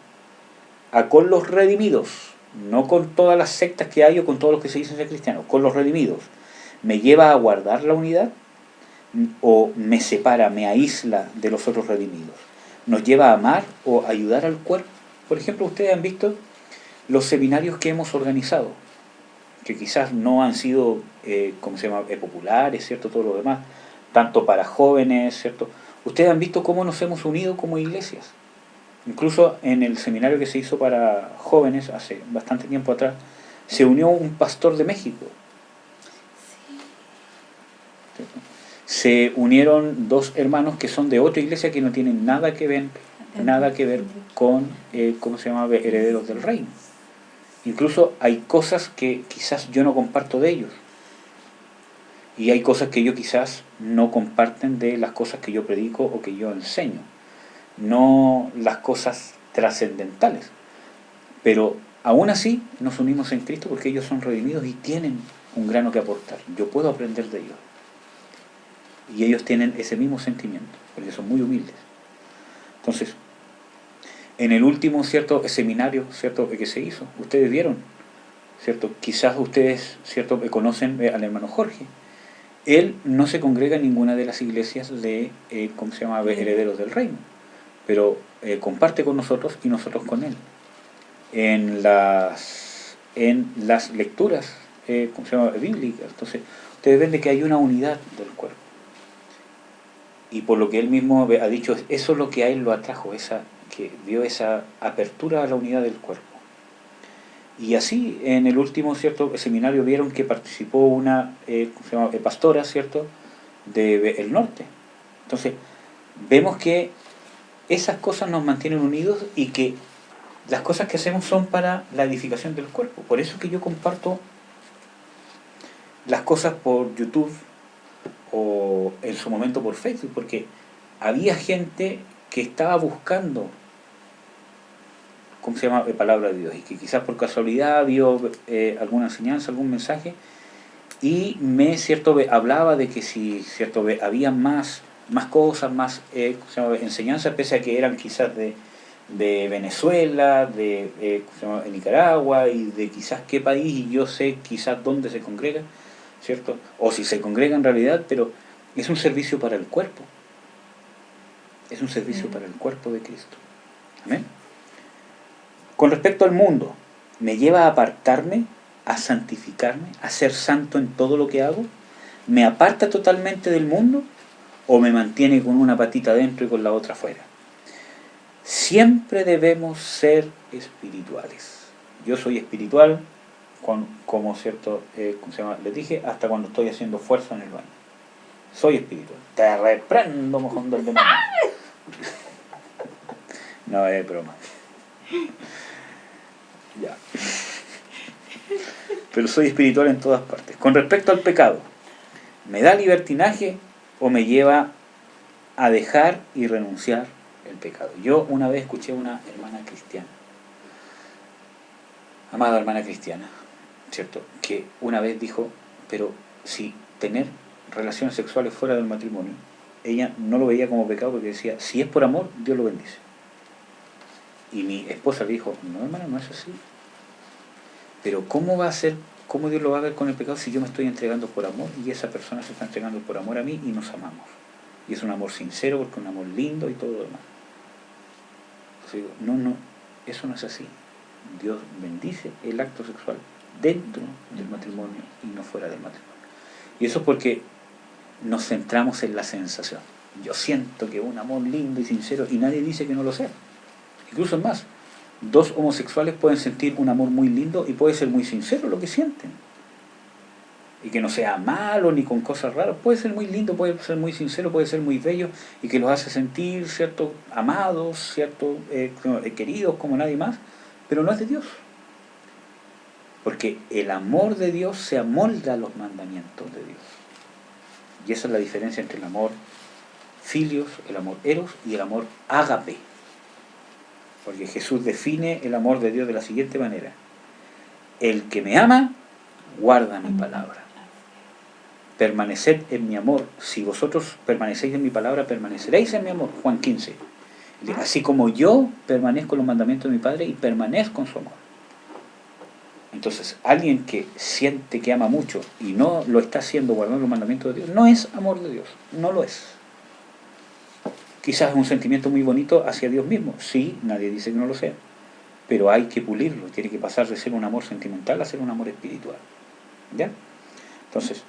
A con los redimidos, no con todas las sectas que hay o con todos los que se dicen ser cristianos, con los redimidos. ¿Me lleva a guardar la unidad? ¿O me separa, me aísla de los otros redimidos? ¿Nos lleva a amar o ayudar al cuerpo? Por ejemplo, ustedes han visto los seminarios que hemos organizado, que quizás no han sido, ¿cómo se llama?, populares, ¿cierto? Todo lo demás, tanto para jóvenes, ¿cierto? Ustedes han visto cómo nos hemos unido como iglesias. Incluso en el seminario que se hizo para jóvenes hace bastante tiempo atrás, se unió un pastor de México. ¿Cierto? Se unieron dos hermanos que son de otra iglesia que no tienen nada que ver con, ¿cómo se llama?, herederos del reino. Incluso hay cosas que quizás yo no comparto de ellos. Y hay cosas que ellos quizás no comparten de las cosas que yo predico o que yo enseño. No las cosas trascendentales. Pero aún así nos unimos en Cristo porque ellos son redimidos y tienen un grano que aportar. Yo puedo aprender de ellos. Y ellos tienen ese mismo sentimiento, porque son muy humildes. Entonces, en el último, ¿cierto?, seminario, ¿cierto?, que se hizo, ustedes vieron, ¿cierto? Quizás ustedes, ¿cierto?, conocen al hermano Jorge. Él no se congrega en ninguna de las iglesias de, ¿cómo se llama?, herederos del reino, pero comparte con nosotros y nosotros con él. En las lecturas, ¿cómo se llama?, bíblicas. Entonces, ustedes ven de que hay una unidad del cuerpo. Y por lo que él mismo ha dicho, eso es lo que a él lo atrajo, que dio esa apertura a la unidad del cuerpo. Y así, en el último, ¿cierto?, seminario vieron que participó una ¿cómo se llama?, pastora, ¿cierto?, del norte. Entonces, vemos que esas cosas nos mantienen unidos y que las cosas que hacemos son para la edificación del cuerpo. Por eso que yo comparto las cosas por YouTube o en su momento por Facebook, porque había gente que estaba buscando, ¿cómo se llama?, palabra de Dios, y que quizás por casualidad vio alguna enseñanza, algún mensaje, y ¿cierto?, hablaba de que si, ¿cierto?, había más cosas, más ¿cómo se llama?, enseñanzas, pese a que eran quizás de Venezuela, de Nicaragua, y de quizás qué país, y yo sé quizás dónde se congrega, ¿cierto? O si se congrega en realidad, pero es un servicio para el cuerpo. Es un servicio para el cuerpo de Cristo. ¿Amén? Con respecto al mundo, ¿me lleva a apartarme, a santificarme, a ser santo en todo lo que hago? ¿Me aparta totalmente del mundo o me mantiene con una patita adentro y con la otra afuera? Siempre debemos ser espirituales. Yo soy espiritual, como cierto, ¿cómo se llama?, les dije, hasta cuando estoy haciendo fuerza en el baño. Soy espiritual. Te reprendo, mojón del demonio. No, es broma. Ya. Pero soy espiritual en todas partes. Con respecto al pecado, ¿me da libertinaje o me lleva a dejar y renunciar el pecado? Yo una vez escuché a una hermana cristiana, amada hermana cristiana, ¿cierto?, que una vez dijo, pero si tener relaciones sexuales fuera del matrimonio, ella no lo veía como pecado porque decía, si es por amor, Dios lo bendice. Y mi esposa le dijo, no, hermana, no es así. Pero ¿cómo va a ser, cómo Dios lo va a ver con el pecado si yo me estoy entregando por amor y esa persona se está entregando por amor a mí y nos amamos? Y es un amor sincero, porque es un amor lindo y todo lo demás. Entonces digo, no, eso no es así. Dios bendice el acto sexual dentro del matrimonio y no fuera del matrimonio. Y eso es porque nos centramos en la sensación. Yo siento que es un amor lindo y sincero y nadie dice que no lo sea. Incluso es más, dos homosexuales pueden sentir un amor muy lindo y puede ser muy sincero lo que sienten. Y que no sea malo ni con cosas raras, puede ser muy lindo, puede ser muy sincero, puede ser muy bello y que los hace sentir, ¿cierto?, amados, ¿cierto?, queridos como nadie más, pero no es de Dios. Porque el amor de Dios se amolda a los mandamientos de Dios. Y esa es la diferencia entre el amor filios, el amor eros y el amor ágape. Porque Jesús define el amor de Dios de la siguiente manera: el que me ama, guarda mi palabra. Permaneced en mi amor. Si vosotros permanecéis en mi palabra, permaneceréis en mi amor. Juan 15. Así como yo permanezco en los mandamientos de mi Padre y permanezco en su amor. Entonces, alguien que siente que ama mucho y no lo está haciendo guardando los mandamientos de Dios, no es amor de Dios, no lo es. Quizás es un sentimiento muy bonito hacia Dios mismo, sí, nadie dice que no lo sea, pero hay que pulirlo, tiene que pasar de ser un amor sentimental a ser un amor espiritual. ¿Ya? Entonces,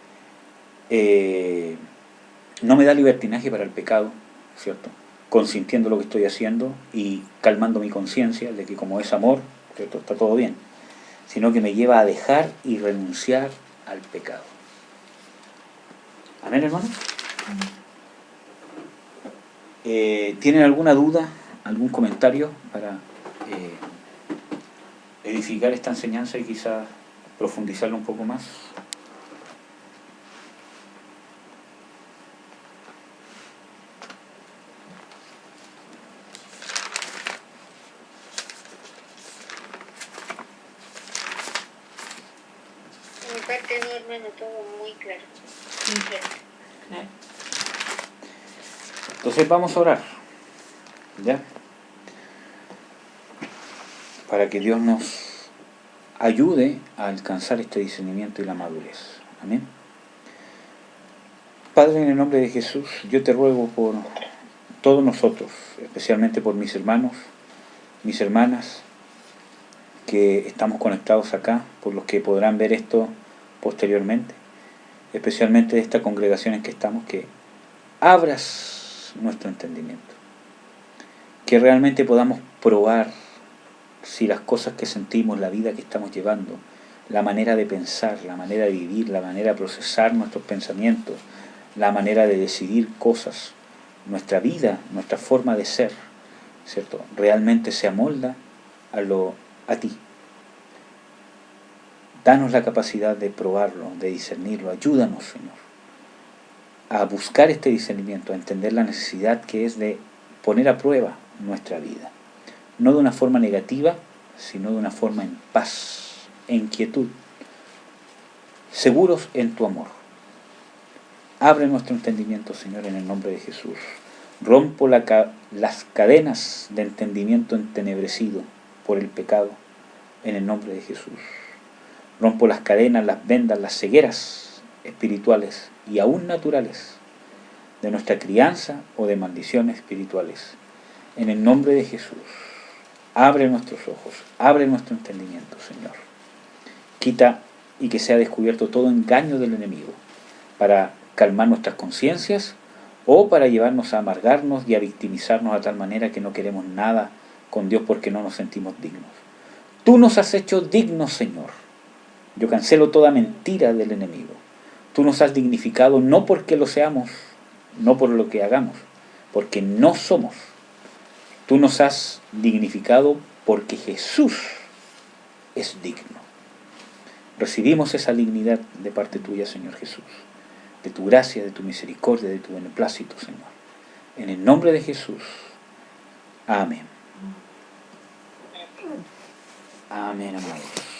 no me da libertinaje para el pecado, ¿cierto? Consintiendo lo que estoy haciendo y calmando mi conciencia de que como es amor, ¿cierto? Está todo bien, sino que me lleva a dejar y renunciar al pecado. ¿Amén, hermano? ¿Tienen alguna duda, algún comentario para edificar esta enseñanza y quizás profundizarla un poco más? En mi parte no, hermano, todo muy claro. Muy claro. Claro. Entonces vamos a orar, ¿ya? Para que Dios nos ayude a alcanzar este discernimiento y la madurez. Amén. Padre, en el nombre de Jesús, yo te ruego por todos nosotros, especialmente por mis hermanos, mis hermanas, que estamos conectados acá, por los que podrán ver esto posteriormente, especialmente de esta congregación en que estamos, que abras nuestro entendimiento, que realmente podamos probar si las cosas que sentimos, la vida que estamos llevando, la manera de pensar, la manera de vivir, la manera de procesar nuestros pensamientos, la manera de decidir cosas, nuestra vida, nuestra forma de ser, ¿cierto? Realmente se amolda a ti. Danos la capacidad de probarlo, de discernirlo. Ayúdanos, Señor, a buscar este discernimiento, a entender la necesidad que es de poner a prueba nuestra vida. No de una forma negativa, sino de una forma en paz, en quietud, seguros en tu amor. Abre nuestro entendimiento, Señor, en el nombre de Jesús. Rompo las cadenas de entendimiento entenebrecido por el pecado, en el nombre de Jesús. Rompo las cadenas, las vendas, las cegueras espirituales y aún naturales de nuestra crianza o de maldiciones espirituales. En el nombre de Jesús, abre nuestros ojos, abre nuestro entendimiento, Señor. Quita y que sea descubierto todo engaño del enemigo para calmar nuestras conciencias o para llevarnos a amargarnos y a victimizarnos a tal manera que no queremos nada con Dios porque no nos sentimos dignos. Tú nos has hecho dignos, Señor. Yo cancelo toda mentira del enemigo. Tú nos has dignificado no porque lo seamos, no por lo que hagamos, porque no somos. Tú nos has dignificado porque Jesús es digno. Recibimos esa dignidad de parte tuya, Señor Jesús, de tu gracia, de tu misericordia, de tu beneplácito, Señor. En el nombre de Jesús. Amén. Amén, amados.